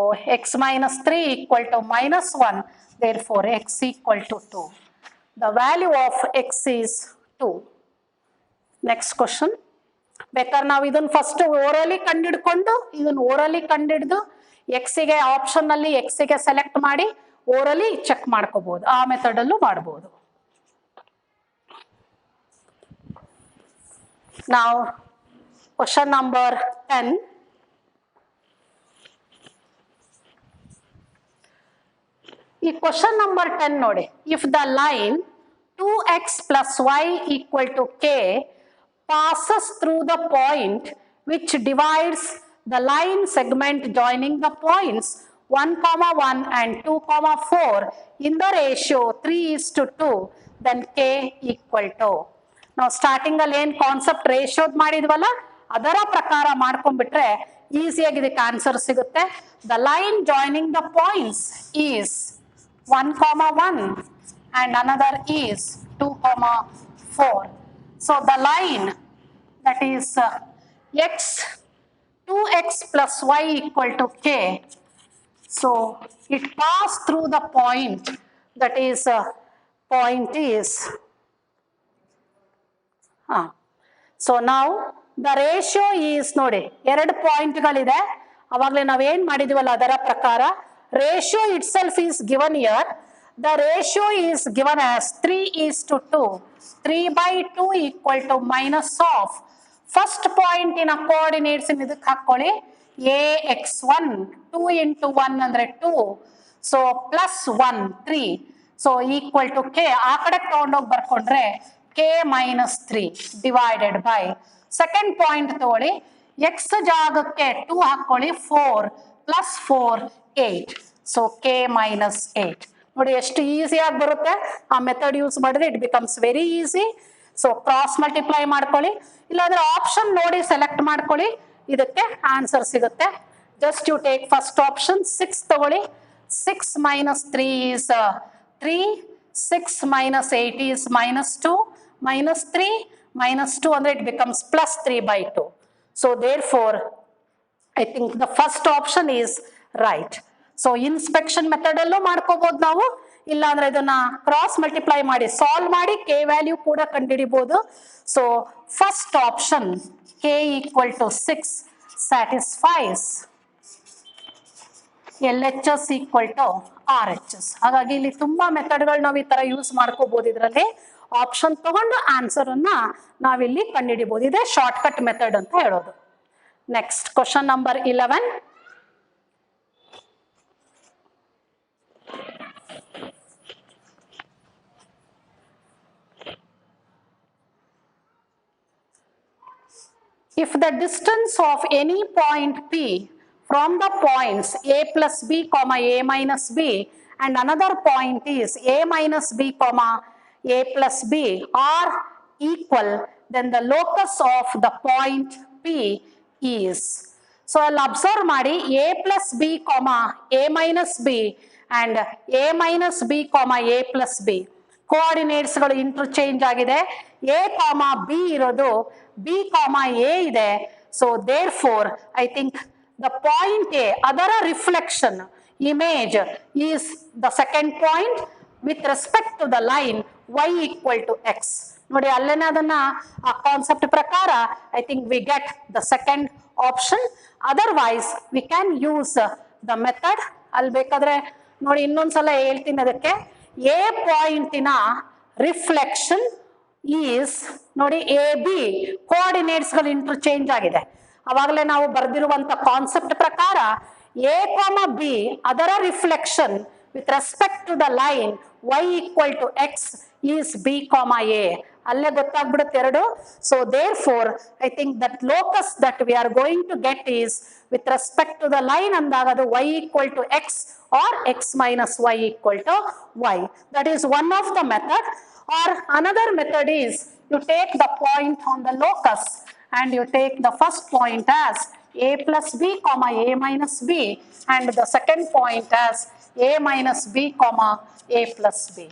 Speaker 2: x minus 3 equal to -1, therefore x equal to 2. The value of x is 2. Next question. ಬೇಕಾದ್ರೆ ನಾವು ಇದನ್ನು first orally ಕಂಡಿಡ್ಕೊಂಡು ಇದನ್ನು orally ಕಂಡಿಡ್ದು ಎಕ್ಸಿಗೆ option ಅಲ್ಲಿ ಎಕ್ಸಿಗೆ select ಮಾಡಿ orally check ಮಾಡ್ಕೋಬಹುದು. ಆ method ಅಲ್ಲೂ ಮಾಡಬಹುದು. Now question number 10. ಈ ಕ್ವಶನ್ ನಂಬರ್ 10 ನೋಡಿ. If the line 2x plus y equal to k passes through the point which divides the line segment joining the points 1,1 and 2,4 in the ratio 3:2, then k equal to. ನಾವು starting ಅಲ್ಲಿ ಏನ್ concept ರೇಷಿಯೋದ್ ಮಾಡಿದ್ವಲ್ಲ ಅದರ ಪ್ರಕಾರ ಮಾಡ್ಕೊಂಡ್ಬಿಟ್ರೆ ಈಸಿಯಾಗಿ ಇದಕ್ಕೆ answer ಸಿಗುತ್ತೆ. The line joining the points is 1,1 and another is 2,4. So the line that is x 2x plus y equal to k, so it passed through the point, that is point is so now the ratio is ನೋಡಿ ಎರಡು ಪಾಯಿಂಟ್ಗಳಿದೆ. ಅವಾಗಲೇ ನಾವೇನ್ ಮಾಡಿದ್ವಲ್ಲ ಅದರ ಪ್ರಕಾರ ratio itself is given here. The ratio is given as 3:2. 3/2 equal to minus of first point in a coordinates in ಇದಕ್ಕೆ ಹಾಕೊಳ್ಳಿ ax1, 2 into 1 ಅಂದ್ರೆ 2, so plus 1 3, so equal to k. ಆ ಕಡೆ ತಗೊಂಡೋಗಿ ಬರ್ಕೊಂಡ್ರೆ k minus 3 divided by second point ತಗೊಳ್ಳಿ x ಜಾಗಕ್ಕೆ 2 ಹಾಕೊಳ್ಳಿ 4 plus 4 8, so k minus 8. ನೋಡಿ ಎಷ್ಟು ಈಸಿಯಾಗಿ ಬರುತ್ತೆ. ಆ ಮೆಥಡ್ ಯೂಸ್ ಮಾಡಿದ್ರೆ it becomes very easy. So cross multiply ಮಾಡ್ಕೊಳ್ಳಿ, ಇಲ್ಲಾಂದ್ರೆ ಆಪ್ಷನ್ ನೋಡಿ ಸೆಲೆಕ್ಟ್ ಮಾಡ್ಕೊಳ್ಳಿ, ಇದಕ್ಕೆ ಆನ್ಸರ್ ಸಿಗುತ್ತೆ. Just you take first option 6 ತಗೊಳ್ಳಿ. 6 minus 3 is 3, 6 minus 8 is -2, minus 3 minus 2 ಅಂದ್ರೆ it becomes plus 3/2. So therefore I think the first option is right. So inspection method ಅಲ್ಲೂ ಮಾಡ್ಕೋಬಹುದು ನಾವು, ಇಲ್ಲ ಅಂದ್ರೆ ಇದನ್ನ ಕ್ರಾಸ್ ಮಲ್ಟಿಪ್ಲೈ ಮಾಡಿ ಸಾಲ್ವ್ ಮಾಡಿ ಕೆ ವ್ಯಾಲ್ಯೂ ಕೂಡ ಕಂಡುಹಿಡಿಬಹುದು. So first option k equal to 6 satisfies LHS equal to RHS. ಹಾಗಾಗಿ ಇಲ್ಲಿ ತುಂಬಾ ಮೆಥಡ್ಗಳು ನಾವು ಈ ತರ ಯೂಸ್ ಮಾಡ್ಕೋಬಹುದು. ಇದರಲ್ಲಿ ಆಪ್ಷನ್ ತಗೊಂಡು ಆನ್ಸರ್ ಅನ್ನ ನಾವಿಲ್ಲಿ ಕಂಡುಹಿಡಿಬಹುದು. ಇದೇ ಶಾರ್ಟ್ ಕಟ್ ಮೆಥಡ್ ಅಂತ ಹೇಳೋದು. Next question number 11. If the distance of any point P from the points a plus b comma a minus b and another point is a minus b comma a plus b are equal, then the locus of the point P is. So I'll observe ಮಾಡಿ a plus b comma a minus b and a minus b comma a plus b ಕೋಆರ್ಡಿನೇಟ್ಸ್ಗಳು interchange ಆಗಿದೆ. a comma b ಇರೋದು b ಕಾಮಾ a ಇದೆ. So therefore I think the point A, ಅದರ reflection image is the second point with respect to the line y equal to x. ನೋಡಿ ಅಲ್ಲೇನೆ ಅದನ್ನ ಆ ಕಾನ್ಸೆಪ್ಟ್ ಪ್ರಕಾರ I think we get the second option. Otherwise we can use the method. ಅಲ್ಲಿ ಬೇಕಾದ್ರೆ ನೋಡಿ ಇನ್ನೊಂದ್ಸಲ ಹೇಳ್ತೀನಿ ಅದಕ್ಕೆ. ಎ ಪಾಯಿಂಟಿನ ರಿಫ್ಲೆಕ್ಷನ್ ಈಸ್ ನೋಡಿ ಎ ಬಿ ಕೋಆರ್ಡಿನೇಟ್ಸ್ಗಳು ಇಂಟರ್ಚೇಂಜ್ ಆಗಿದೆ. ಅವಾಗಲೇ ನಾವು ಬರೆದಿರುವಂತ ಕಾನ್ಸೆಪ್ಟ್ ಪ್ರಕಾರ ಎ ಕಾಮ ಬಿ ಅದರ reflection with respect to the line y equal to x is b comma a. ಅಲ್ಲೇ ಗೊತ್ತಾಗ್ಬಿಡುತ್ತೆ ಎರಡು. So therefore I think that locus that we are going to get is with respect to the line ಅಂದಾಗ ಅದು y equal to x or x minus y equal to y. That is one of the method. Or another method is you take the point on the locus and you take the first point as a plus b comma a minus b and the second point as a minus b comma a plus b.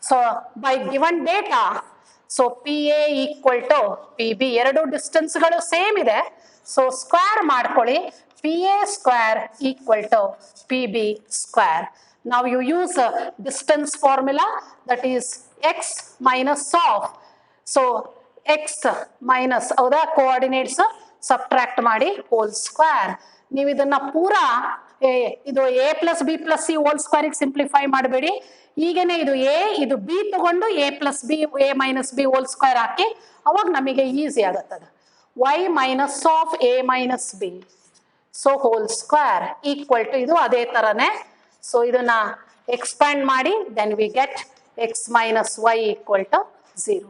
Speaker 2: So by given data, so PA equal to PB, ಎರಡು distance ಗಳು same ಇದೆ. So square ಮಾಡ್ಕೊಳ್ಳಿ. PA square equal to PB square. Now you use a distance formula, that is x minus of, so x minus ಹೌದಾ coordinates subtract ಮಾಡಿ whole square. ನೀವು ಇದನ್ನ ಪೂರಾ ಇದು a plus b plus c whole square simplify ಮಾಡಬೇಡಿ. ಈಗೇನೆ ಇದು a ಇದು ಬಿ ತಗೊಂಡು a plus b a minus b whole square ಹಾಕಿ ಅವಾಗ ನಮಗೆ ಈಸಿ ಆಗುತ್ತದೆ. y minus of a minus b so whole square equal to ಇದು ಅದೇ ತರನೇ. ಸೊ ಇದನ್ನ ಎಕ್ಸ್ಪ್ಯಾಂಡ್ ಮಾಡಿ then we get x minus y equal to 0.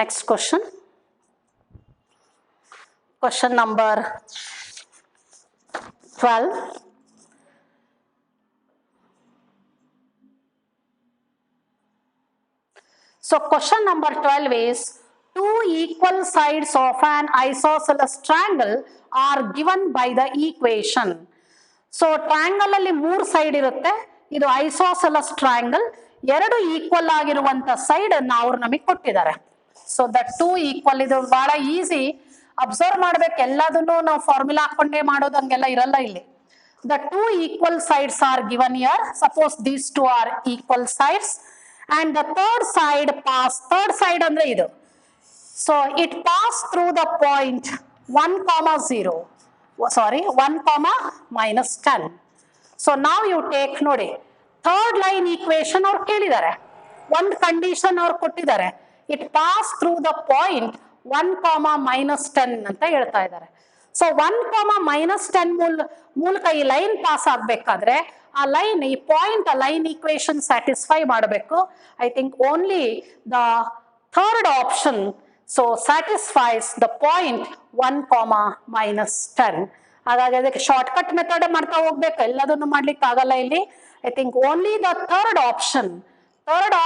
Speaker 2: Next question. Question number 12. So question number 12 is two equal sides of an isosceles triangle are given by the equation. So triangle ಅಲ್ಲಿ 3 side ಇರುತ್ತೆ. ಇದು isosceles triangle. ಎರಡು equal ಆಗಿರುವಂತ side ಅವ್ರು ನಮಗೆ ಕೊಟ್ಟಿದ್ದಾರೆ. So that two equal ಇದು ಬಹಳ ಈಸಿ. ಅಬ್ಸರ್ವ್ ಮಾಡ್ಬೇಕು ಎಲ್ಲದನ್ನು ನಾವು ಫಾರ್ಮುಲಾ ಹಾಕೊಂಡೇ ಮಾಡೋದಂಗೆಲ್ಲ ಇರಲ್ಲ ಇಲ್ಲಿ. The two equal sides are given here. Suppose these two are equal sides and the third side ಅಂದ್ರೆ ಇದು. So it pass through the point 1 comma 0. Sorry 1 comma minus 10. So now you take ನೋಡಿ third line equation ಅವ್ರು ಕೇಳಿದ್ದಾರೆ. ಒಂದು condition ಅವ್ರು ಕೊಟ್ಟಿದ್ದಾರೆ. It pass through the point 1 comma minus 10 ಅಂತ ಹೇಳ್ತಾ ಇದ್ದಾರೆ. ಸೊ 1 comma minus 10 ಮೂಲಕ ಈ ಲೈನ್ ಪಾಸ್ ಆಗ್ಬೇಕಾದ್ರೆ ಆ ಲೈನ್ ಈ ಪಾಯಿಂಟ್ ಆ ಲೈನ್ ಈಕ್ವೇಶನ್ ಸ್ಯಾಟಿಸ್ಫೈ ಮಾಡಬೇಕು. I think only the third option so satisfies the point 1 comma minus 10. ಹಾಗಾಗಿ ಅದಕ್ಕೆ ಶಾರ್ಟ್ ಕಟ್ ಮೆಥಡ್ ಮಾಡ್ತಾ ಹೋಗ್ಬೇಕು, ಎಲ್ಲದನ್ನು ಮಾಡ್ಲಿಕ್ಕೆ ಆಗಲ್ಲ ಇಲ್ಲಿ. I think only the third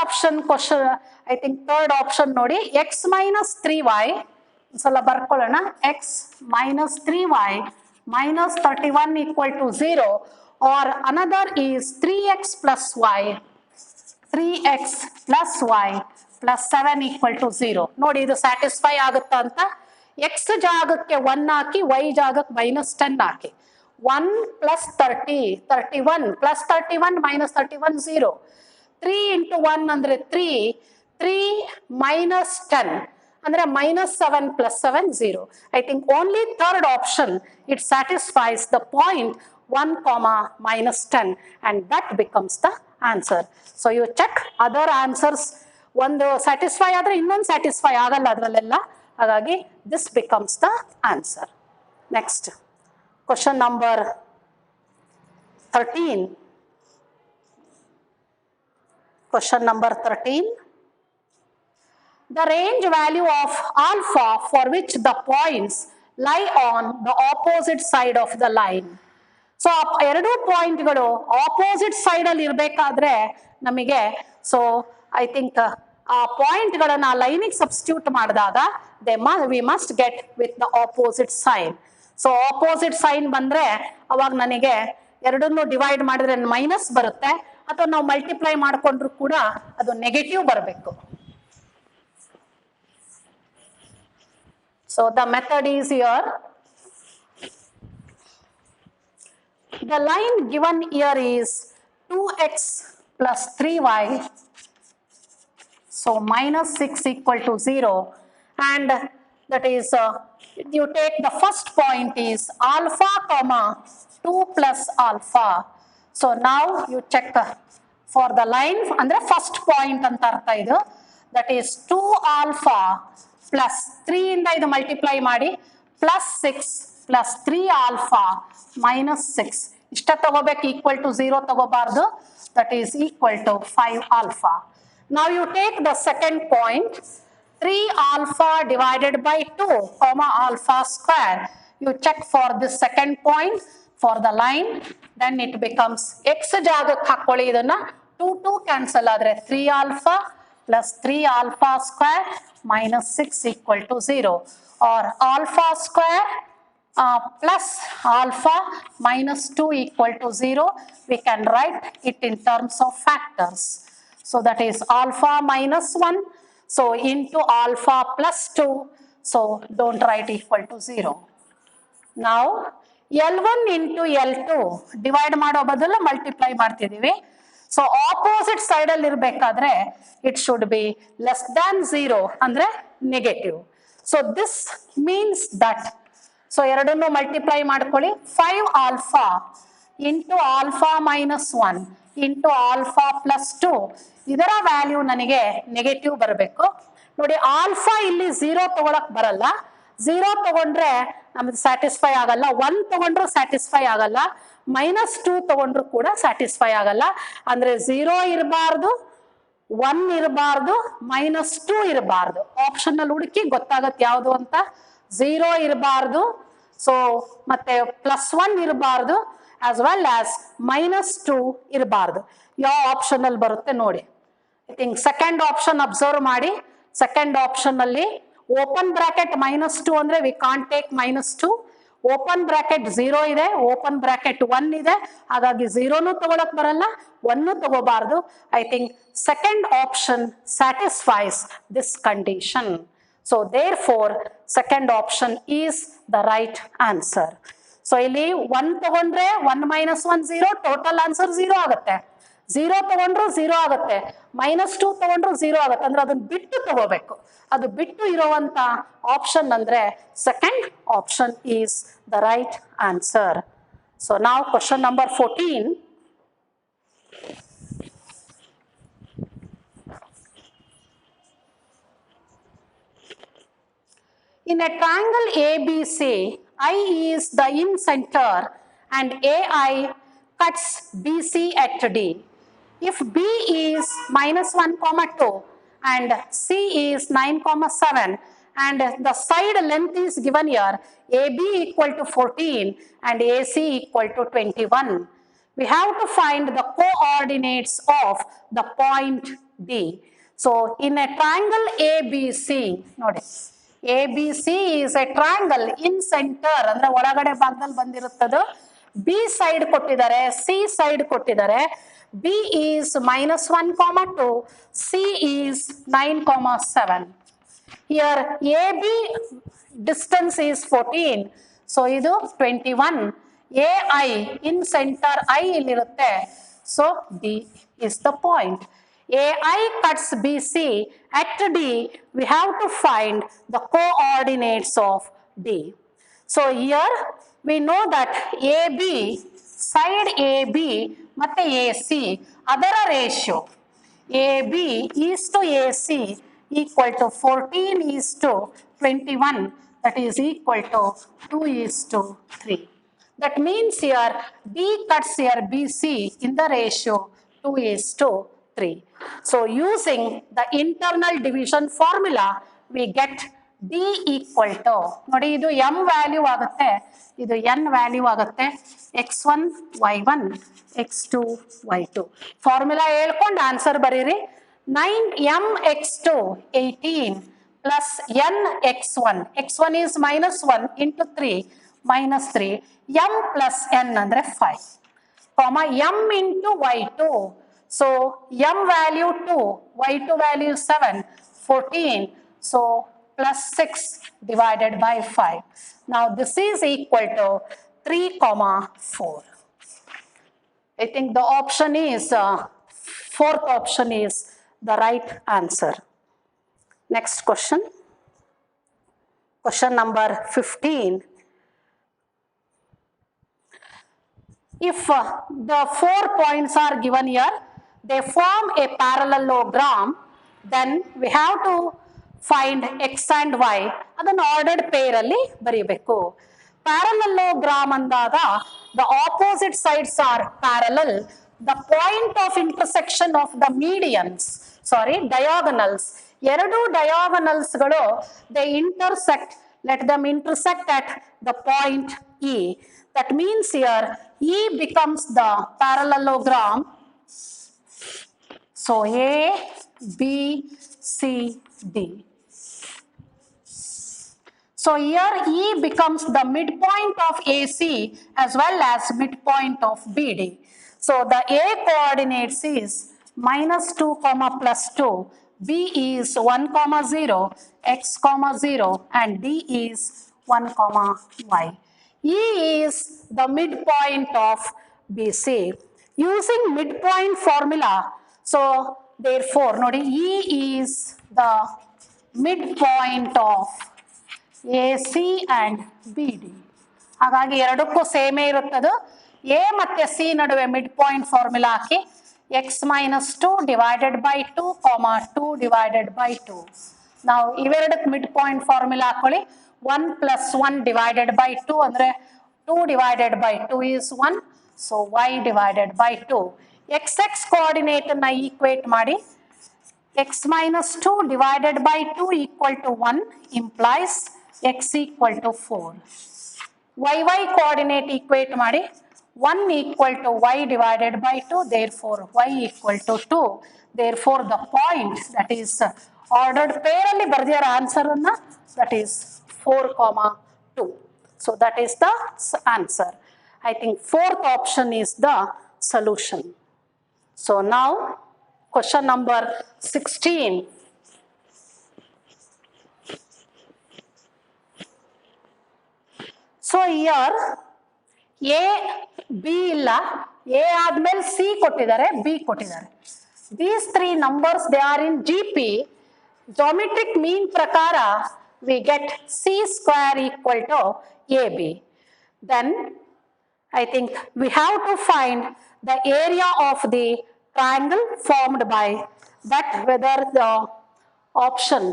Speaker 2: option question I think third option ನೋಡಿ ಎಕ್ಸ್ ಮೈನಸ್ 3y ಒಂದ್ಸಲ ಬರ್ಕೊಳ್ಳೋಣ. X minus 3y minus 31 equal to 0 or another is 3x plus y plus 7 equal to 0. ನೋಡಿ ಇದು ಸ್ಯಾಟಿಸ್ಫೈ ಆಗುತ್ತಾ ಅಂತ. ಎಕ್ಸ್ ಜಾಗಕ್ಕೆ 1 ಹಾಕಿ y ಜಾಗಕ್ಕೆ minus 10 ಹಾಕಿ 1 plus 30 31 plus 31 minus 31 0. 3 into 1 ಅಂದ್ರೆ 3 minus 10 ಅಂದ್ರೆ minus 7 plus 7 0. I think only third option it satisfies the point 1 comma minus 10 and that becomes the answer. So you check other answers. ಒಂದು satisfy ಆದ್ರೆ ಇನ್ನೊಂದು satisfy ಆಗಲ್ಲ ಅದರಲ್ಲೆಲ್ಲ. ಹಾಗಾಗಿ this becomes the answer. Next question number 13. Question number 13. The range value of alpha for which the points lie on the opposite side of the line. So ಎರಡು ಪಾಯಿಂಟ್ಗಳು opposite side ಅಲ್ಲಿ ಇರಬೇಕಾದ್ರೆ ನಮಗೆ ಸೊ ಐ ಥಿಂಕ್ ಆ ಪಾಯಿಂಟ್ಗಳನ್ನ ಲೈನಿಗೆ substitute ಮಾಡಿದಾಗ we must get with the opposite sign. So opposite sign ಬಂದ್ರೆ ಅವಾಗ ನನಗೆ ಎರಡನ್ನು ಡಿವೈಡ್ ಮಾಡಿದ್ರೆ ಮೈನಸ್ ಬರುತ್ತೆ, ಅಥವಾ ನಾವು ಮಲ್ಟಿಪ್ಲೈ ಮಾಡ್ಕೊಂಡ್ರು ಕೂಡ ಅದು ನೆಗೆಟಿವ್ ಬರಬೇಕು. So the method is here. the line given here is 2x plus 3y, so minus 6 equal to 0, and that is you take the first point is alpha comma 2 plus alpha. So now you check for the line andre first point anta artha idu, that is 2 alpha plus 3 inda idu multiply ಮಾಡಿ plus 6 plus 3 alpha minus 6 ಇಷ್ಟ ತಗೋಬೇಕು, equal to 0 ತಗೋಬಾರ್ದು, that is equal to 5 alpha. Now you take the second point, 3 alpha divided by 2 comma alpha square. You check for this second point for the line, then it becomes x ಜಾಗಕ್ಕೆ ಹಾಕೊಳ್ಳಿ ಇದನ್ನ 2 cancel ಆದರೆ 3 alpha plus 3 alpha square minus 6 equal to 0, or alpha square plus alpha minus 2 equal to 0. We can write it in terms of factors. So that is alpha minus 1, so into alpha plus 2, so don't write equal to 0. Now L1 into L2 divide ಮಾಡೋ ಬದಲು multiply ಮಾಡ್ತಿದೀವಿ, so opposite side ಅಲ್ಲಿ ಇರಬೇಕಾದ್ರೆ it should be less than 0 ಅಂದ್ರೆ negative. So this means that, so ಎರಡನ್ನು multiply ಮಾಡ್ಕೊಳ್ಳಿ, 5 alpha into alpha minus 1 into alpha plus 2, ಇದರ value ನನಗೆ ನೆಗೆಟಿವ್ ಬರಬೇಕು. ನೋಡಿ ಆಲ್ಫಾ ಇಲ್ಲಿ 0 ತಗೊಳಕ್ ಬರಲ್ಲ, 0 ತಗೊಂಡ್ರೆ ನಮ್ಗೆ ಸ್ಯಾಟಿಸ್ಫೈ ಆಗಲ್ಲ, 1 ತಗೊಂಡ್ರು ಸ್ಯಾಟಿಸ್ಫೈ ಆಗಲ್ಲ, minus 2 ತಗೊಂಡ್ರು ಕೂಡ ಸ್ಯಾಟಿಸ್ಫೈ ಆಗಲ್ಲ. ಅಂದ್ರೆ 0 ಇರಬಾರ್ದು, 1 ಇರಬಾರ್ದು, minus 2 ಇರಬಾರ್ದು. ಆಪ್ಷನ್ ಅಲ್ಲಿ ಹುಡುಕಿ ಗೊತ್ತಾಗತ್ತೆ ಯಾವುದು ಅಂತ. 0 ಇರಬಾರ್ದು, ಸೊ ಮತ್ತೆ +1 ಇರಬಾರ್ದು, as well as minus 2 ಇರಬಾರ್ದು. ಯಾವ ಆಪ್ಷನ್ ಅಲ್ಲಿ ಬರುತ್ತೆ ನೋಡಿ. I think second option observe ಮಾಡಿ. ಸೆಕೆಂಡ್ ಆಪ್ಷನ್ ಅಲ್ಲಿ ಓಪನ್ ಬ್ರಾಕೆಟ್ -2 ಅಂದ್ರೆ we can't take -2, open bracket 0 ಇದೆ, ಓಪನ್ ಬ್ರಾಕೆಟ್ 1 ಇದೆ, ಹಾಗಾಗಿ 0ನು ತಗೊಳಕ್ ಬರಲ್ಲ, 1 ತಗೋಬಾರ್ದು. I think second option satisfies this condition. So therefore second option is the right answer. So ಇಲ್ಲಿ 1 ತಗೊಂಡ್ರೆ 1 minus 1 0, ಟೋಟಲ್ ಆನ್ಸರ್ 0 ಆಗುತ್ತೆ. 0 ತಗೊಂಡ್ರು 0 ಆಗುತ್ತೆ, -2 ತಗೊಂಡ್ರು 0 ಆಗುತ್ತೆ. ಅಂದ್ರೆ ಅದನ್ನ ಬಿಟ್ಟು ತಗೋಬೇಕು. ಅದು ಬಿಟ್ಟು ಇರುವಂತ ಆಪ್ಷನ್ ಅಂದ್ರೆ second option is the right answer. So ನಾವು question number 14. In a triangle ABC, I is the in center and AI cuts BC at D. If B is -1, 2 and C is 9, 7 and the side length is given here, AB equal to 14 and AC equal to 21. We have to find the coordinates of the point D. So in a triangle ABC, notice ABC is a triangle in center ಅಂದ್ರೆ ಒಳಗಡೆ ಭಾಗದಲ್ಲಿ ಬಂದಿರುತ್ತದೆ. B side ಕೊಟ್ಟಿದ್ದಾರೆ, C side ಕೊಟ್ಟಿದ್ದಾರೆ. B is -1, 2, C is 9, 7. Here AB distance is 14, so ಇದು 21. AI in center I ಇಲ್ಲಿರುತ್ತೆ, so D is the point. AI cuts BC at D. We have to find the coordinates of D. So here we know that AB, side AB ಮತ್ತೆ AC ಅದರ ratio AB is to AC equal to 14 is to 21, that is equal to 2 is to 3. That means here D cuts here BC in the ratio 2 is to 3. So using the internal division formula we get D equal to, ನೋಡಿ ಇದು m value ಆಗುತ್ತೆ, ಇದು n value ಆಗುತ್ತೆ, x1 y1 x2 y2. Formula ಹೇಳ್ಕೊಂಡು answer ಬರೀರಿ. 9mx2 18 plus nx1, x1 is -1 into 3 -3, m plus n ಅಂದ್ರೆ 5, m into y2. So m value 2, y2 value 7, 14, so plus 6 divided by 5. Now this is equal to 3, 4. I think the option is, fourth option is the right answer. Next question. Question number 15. If the 4 points are given here, they form a parallelogram, then we have to find x and y. ಅದನ್ನು ordered pair ಅಲ್ಲಿ ಬರೀಬೇಕು. Parallelogram ಅಂದಾಗ the opposite sides are parallel. The point of intersection of the medians, diagonals. ಎರಡು diagonalsಗಳು they intersect. Let them intersect at the point E. That means here E becomes the parallelogram. So A, B, C, D. So here E becomes the midpoint of AC as well as midpoint of BD. So the A coordinates is -2, +2. B is 1, 0, x, 0, and D is 1, y. E is the midpoint of BC. Using midpoint formula, so therefore, E is the midpoint of AC and BD. ಹಾಗಾಗಿ ಎರಡಕ್ಕೂ ಸೇಮೇ ಇರುತ್ತದೆ. A ಮತ್ತೆ C ನಡುವೆ mid point formula hockey x -2 divided by 2, 2 divided by 2. ನಾವು ಇವೆರಡಕ್ಕೆ mid point formula ಹಾಕೊಳ್ಳಿ. 1 + 1 divided by 2 ಅಂದರೆ 2 divided by 2 is 1. So y divided by 2. x coordinate ಅನ್ನ equate ಮಾಡಿ. x -2 divided by 2 equal to 1 implies x equal to 4. y coordinate equate ಮಾಡಿ. 1 equal to y divided by 2, therefore y equal to 2. Therefore the point that is ordered pair ಅಲ್ಲಿ ಬರೆದಿರೋ answer ಅನ್ನ that is 4, 2. So that is the answer. I think fourth option is the solution. So now question number 16. So here A, B ಇಲ್ಲ, A ಆದ್ಮೇಲೆ C ಕೊಟ್ಟಿದ್ದಾರೆ, B ಕೊಟ್ಟಿದ್ದಾರೆ. These three numbers they are in GP. Geometric mean ಪ್ರಕಾರ we get C square equal to AB. Then I think we have to find the area of the triangle formed by that, whether the option.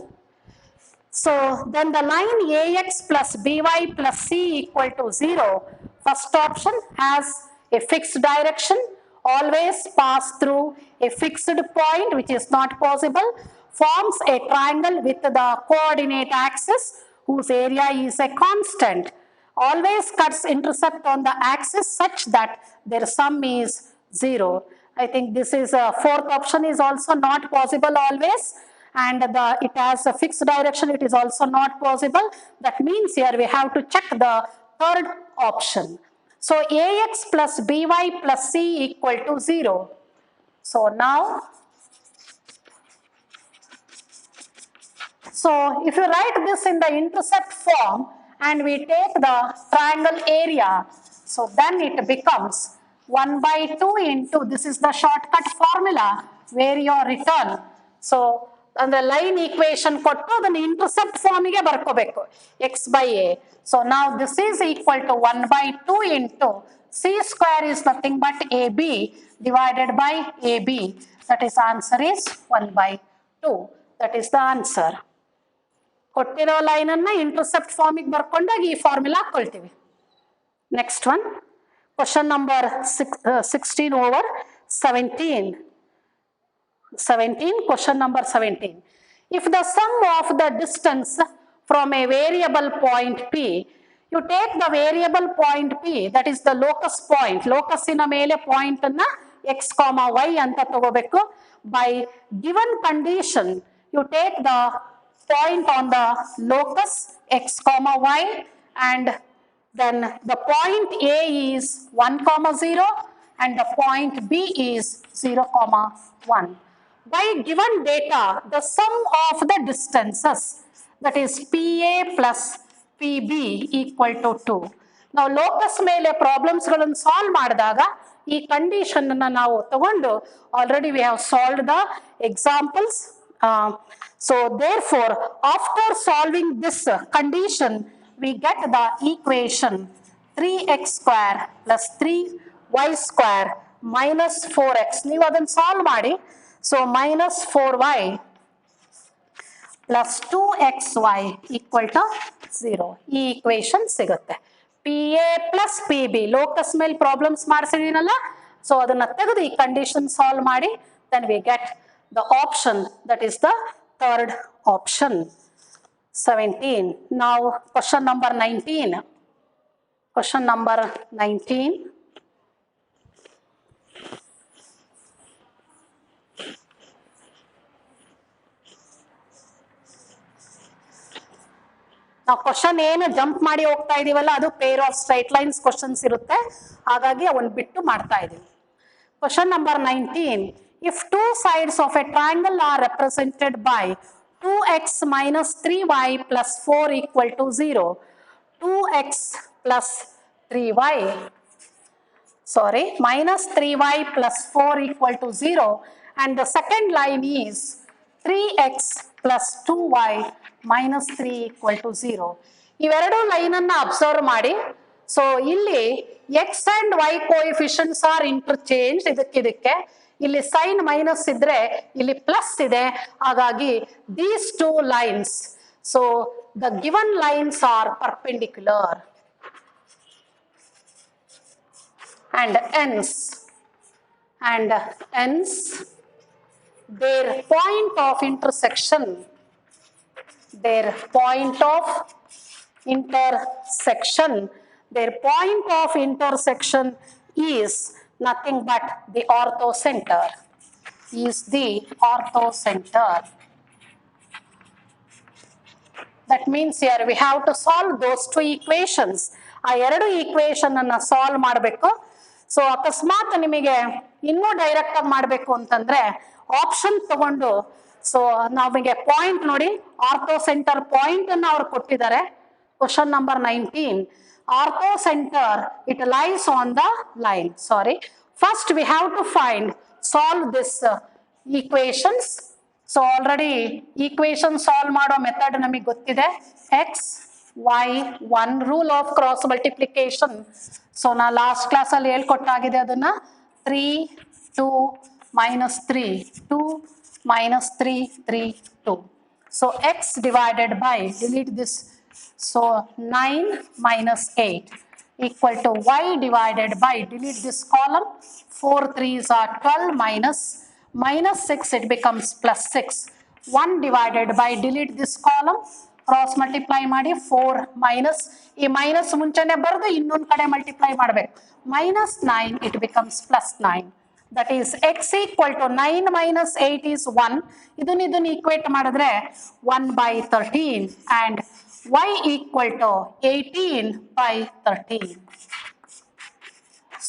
Speaker 2: So then the line AX plus BY plus C equal to 0, first option has a fixed direction, always pass through a fixed point which is not possible, forms a triangle with the coordinate axis whose area is a constant, always cuts intercept on the axis such that their sum is 0. I think this is a fourth option is also not possible always, and it has a fixed direction, it is also not possible. That means here we have to check the third option. So AX plus BY plus C equal to 0. So now, so if you write this in the intercept form and we take the triangle area, so then it becomes 1 by 2 into, this is the shortcut formula where you are written. So ಅಂದ್ರೆ line equation ಕೊಟ್ಟು ಅದನ್ನ intercept ಫಾರ್ಮಿಗೆ ಬರ್ಕೋಬೇಕು, x by a. So now this is equal to 1 by 2 into c square is nothing but ab divided by ab. That is answer is 1 by 2. That is the answer. ಕೊಟ್ಟಿರೋ line ಅನ್ನ intercept ಫಾರ್ಮಿಗೆ ಬರ್ಕೊಂಡಾಗ ಈ formula ಹಾಕೊಳ್ತೀವಿ. Next one, question number 16 over 17. Question number 17. If the sum of the distance from a variable point P, you take the variable point P, that is the locus point, locus ina mele point anna x, y anta tagobeku. By given condition, you take the point on the locus x, y, and then the point A is 1, 0, and the point B is 0, 1. By given data, the sum of the distances, that is PA plus PB equal to 2. ನಾವು locus ಮೇಲೆ problems ಗಳನ್ನು solve ಮಾಡಿದಾಗ ಈ condition ಅನ್ನ ನಾವು ತಗೊಂಡು already we have solved the examples. So therefore after solving this condition we get the equation 3x square plus 3y square minus 4x. ನೀವು ಅದನ್ನು ಸಾಲ್ವ್ ಮಾಡಿ. So minus 4y plus 2xy equal to 0. ಈ equation ಸಿಗುತ್ತೆ. PA plus PB locus ಮೇಲೆ problems ಮಾಡಿಸಿದೀನಲ್ಲ, so ಅದನ್ನ ತೆಗೆದು ಈ condition solve ಮಾಡಿ then we get the option that is the third option. 17. Now question number 19. Question number 19. ನಾವು question ಏನು jump ಮಾಡಿ ಹೋಗ್ತಾ ಇದೀವಲ್ಲ ಅದು pair of straight lines questions ಇರುತ್ತೆ, ಹಾಗಾಗಿ ಅವನ್ ಬಿಟ್ಟು ಮಾಡ್ತಾ ಇದೀವಿ. Question number 19. If two sides of a triangle are represented by 2x minus 3y plus 4 equal to 0, 2x plus 3y, sorry, minus 3y plus 4 equal to 0, and the second line is 3x plus 2y minus 3 equal to 0. ಇವೆರಡು line ಅನ್ನ observe ಮಾಡಿ. So ಇಲ್ಲಿ x and y coefficients are interchange. ಇದಕ್ಕೆ ಇಲ್ಲಿ sign minus ಇದ್ರೆ ಇಲ್ಲಿ plus ಇದೆ, ಹಾಗಾಗಿ these two lines, so the given lines are perpendicular and hence their point of intersection is nothing but the orthocenter. That means here we have to solve those two equations. ಆ ಎರಡು equation ಅನ್ನ solve ಮಾಡಬೇಕು. So ಅಕಸ್ಮಾತ್ ನಿಮಗೆ ಇನ್ನೂ direct ಆಗಿ ಮಾಡಬೇಕು ಅಂತಂದ್ರೆ ಆಪ್ಷನ್ ತಗೊಂಡು, ಸೊ ನಮಗೆ ಪಾಯಿಂಟ್ ನೋಡಿ, ಆರ್ಥೋಸೆಂಟರ್ ಪಾಯಿಂಟ್ ಅನ್ನ ಅವ್ರು ಕೊಟ್ಟಿದ್ದಾರೆ. Question number 19. Orthocentre it lies on the line. Sorry, first we have to solve this equations. So already equation solve ಮಾಡೋ ಮೆಥಡ್ ನಮಗೆ ಗೊತ್ತಿದೆ. X y, one rule of cross multiplication. So ನಾ last class ಅಲ್ಲಿ ಹೇಳ್ಕೊಟ್ಟಾಗಿದೆ ಅದನ್ನ. 3 2 minus 3 2 minus 3 3 2. So x divided by, delete this, so 9 minus 8 equal to y divided by, delete this column, 4 3s are 12 minus 6, it becomes plus 6. 1 divided by, delete this column, cross multiply ಮಾಡಿ, 4 minus, ಈ minus ಮುಂಚೆನೆ ಬರೆದು ಇನ್ನೊಂದು ಕಡೆ multiply ಮಾಡಬೇಕು, minus 9, it becomes plus 9. That is x equal to 9 minus 8 is 1. ಇದನ್ನ equate ಮಾಡಿದ್ರೆ 1 by 13 and y equal to 18 by 13.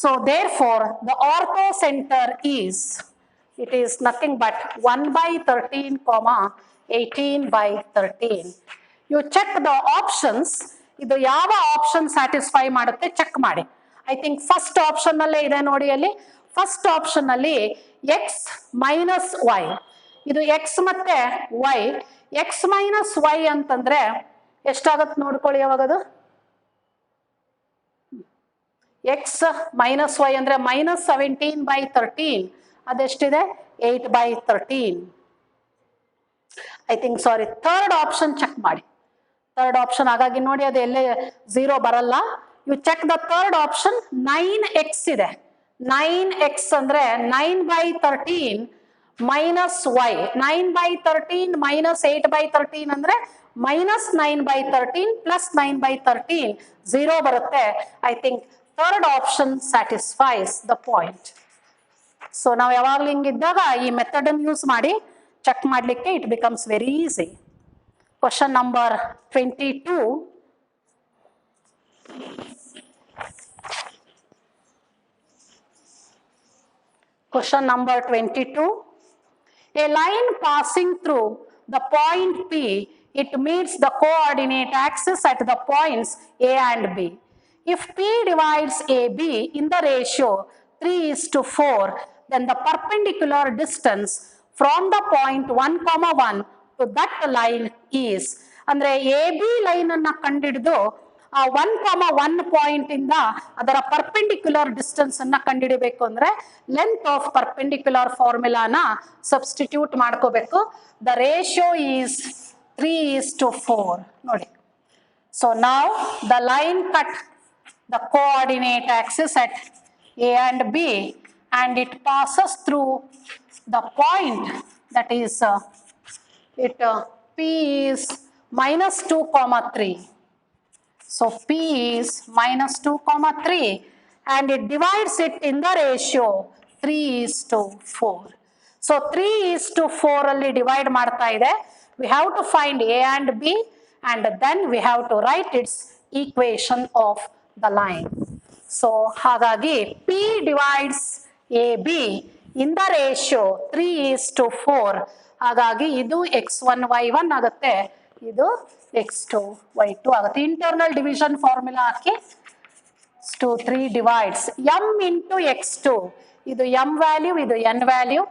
Speaker 2: So therefore the orthocenter is, it is nothing but 1 by 13 comma 18 by 13. You check the options. ಇದು ಯಾವ option satisfy ಮಾಡುತ್ತೆ check ಮಾಡಿ. I think first option ಅಲ್ಲೇ ಇದೆ ನೋಡಿ. ಅಲ್ಲಿ ಫಸ್ಟ್ ಆಪ್ಷನ್ ಅಲ್ಲಿ x minus y, ಇದು ಎಕ್ಸ್ ಮತ್ತೆ ವೈ. ಎಕ್ಸ್ ಮೈನಸ್ ವೈ ಅಂತಂದ್ರೆ ಎಷ್ಟಾಗತ್ತೆ ನೋಡ್ಕೊಳ್ಳಿ. ಯಾವಾಗದು ಎಕ್ಸ್ ಮೈನಸ್ ವೈ ಅಂದ್ರೆ minus 17 by 13, ಅದೆಷ್ಟಿದೆ 8 by 13. I think sorry, third option check ಮಾಡಿ. ಥರ್ಡ್ ಆಪ್ಷನ್ ಹಾಗಾಗಿ ನೋಡಿ ಅದು ಎಲ್ಲೇ 0 ಬರಲ್ಲ. You check the third option. 9x ಇದೆ. 9x ಅಂದ್ರೆ 9 by 13 minus y. 9 by 13 minus 8 by 13 ಅಂದ್ರೆ minus 9 by 13 plus 9 by 13, 0 ಬರುತ್ತೆ. I think third option satisfies the point. So ನಾವು ಯಾವಾಗಲೂ ಹಿಂಗಿದ್ದಾಗ ಈ ಮೆಥಡ್ ಅನ್ನು ಯೂಸ್ ಮಾಡಿ ಚೆಕ್ ಮಾಡಲಿಕ್ಕೆ it becomes very easy. Question number 22. Question number 22. A line passing through the point P, it meets the coordinate axis at the points A and B. If P divides AB in the ratio 3:4, then the perpendicular distance from the point 1, 1 to that line is, ಅಂದ್ರೆ A B line ಅನ್ನ ಕಂಡಿಡಿದು ಆ 1, 1 point ಇಂದ ಅದರ perpendicular distance ಅನ್ನ ಕಂಡುಹಿಡಿಬೇಕು ಅಂದ್ರೆ length of perpendicular ಫಾರ್ಮುಲಾನ substitute ಮಾಡ್ಕೋಬೇಕು. The ratio is 3:4 ನೋಡಿ. So now the line cut the coordinate axis at A and B and it passes through the point that is P is -2, 3. So P is -2, 3 and it divides it in the ratio 3:4. So 3:4 ಅಲ್ಲಿ divide ಮಾಡ್ತಾ ಇದೆ. We have to find A and B and then we have to write its equation of the line. So ಹಾಗಾಗಿ P divides AB in the ratio 3:4. ಹಾಗಾಗಿ ಇದು x1 y1 ಆಗುತ್ತೆ, ಇದು x2 y2 ಆಗುತ್ತೆ. Internal division formula ಹಾಕಿ 3 divides m into x2, ಇದು m value ಇದು n value,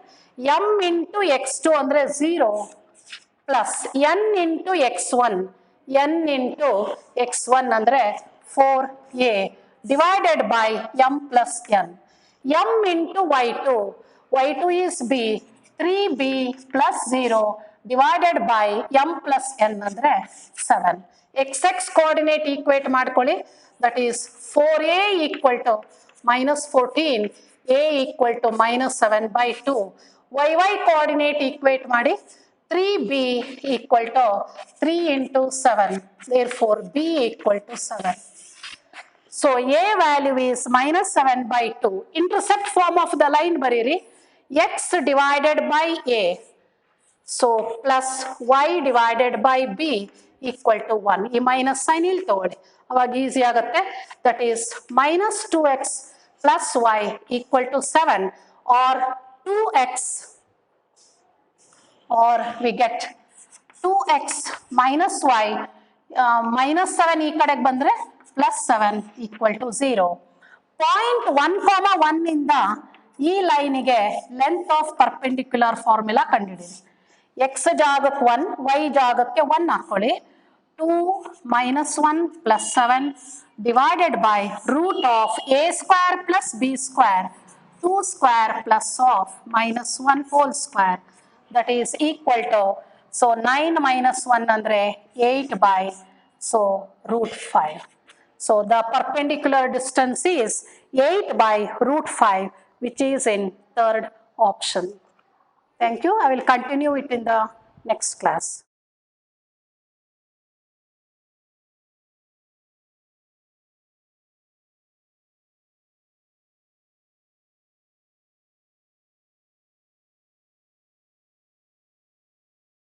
Speaker 2: m into x2 ಅಂದ್ರೆ 0 plus n into x1, n into x1 ಅಂದ್ರೆ 4a divided by m plus n. m into y2, y2 is b, 3b plus 0 divided by m plus n ಅಂದ್ರೆ 7. xx coordinate equate ಮಾಡ್ಕೊಳ್ಳಿ, that is 4a equal to -14, a equal to -7 by 2. y coordinate equate ಮಾಡಿ, 3b equal to 3 into 7, therefore b equal to 7. So a value is -7 by 2. Intercept form of the line ಬರೀರಿ, x divided by a, so plus y divided by b equal to 1. ಈ minus sine ಇಲ್ಲಿ ತಗೊಳ್ಳಿ, ಅವಾಗ easy ಆಗುತ್ತೆ. That is -2x plus y equal to 7 or 2x, or we get 2x minus y, -7 ಈ ಕಡೆಗೆ ಬಂದ್ರೆ +7 equal to 0. Point 1, 1 ಇಂದ ಈ ಲೈನಿಗೆ ಲೆಂತ್ ಆಫ್ ಪರ್ಪೆಂಡಿಕ್ಯುಲರ್ ಫಾರ್ಮುಲಾ ಕಂಡುಹಿಡಿಯಿರಿ. x ಜಾಗಕ್ಕೆ 1, y ಜಾಗಕ್ಕೆ 1 ಹಾಕೊಳ್ಳಿ. 2 -1 plus 7 divided by root of a square plus b square, 2 square plus of -1 whole square, that is equal to, so 9 minus 1 andre 8 by, so √5. So the perpendicular distance is 8 by √5, which is in third option. Thank you. I will continue it in the next class.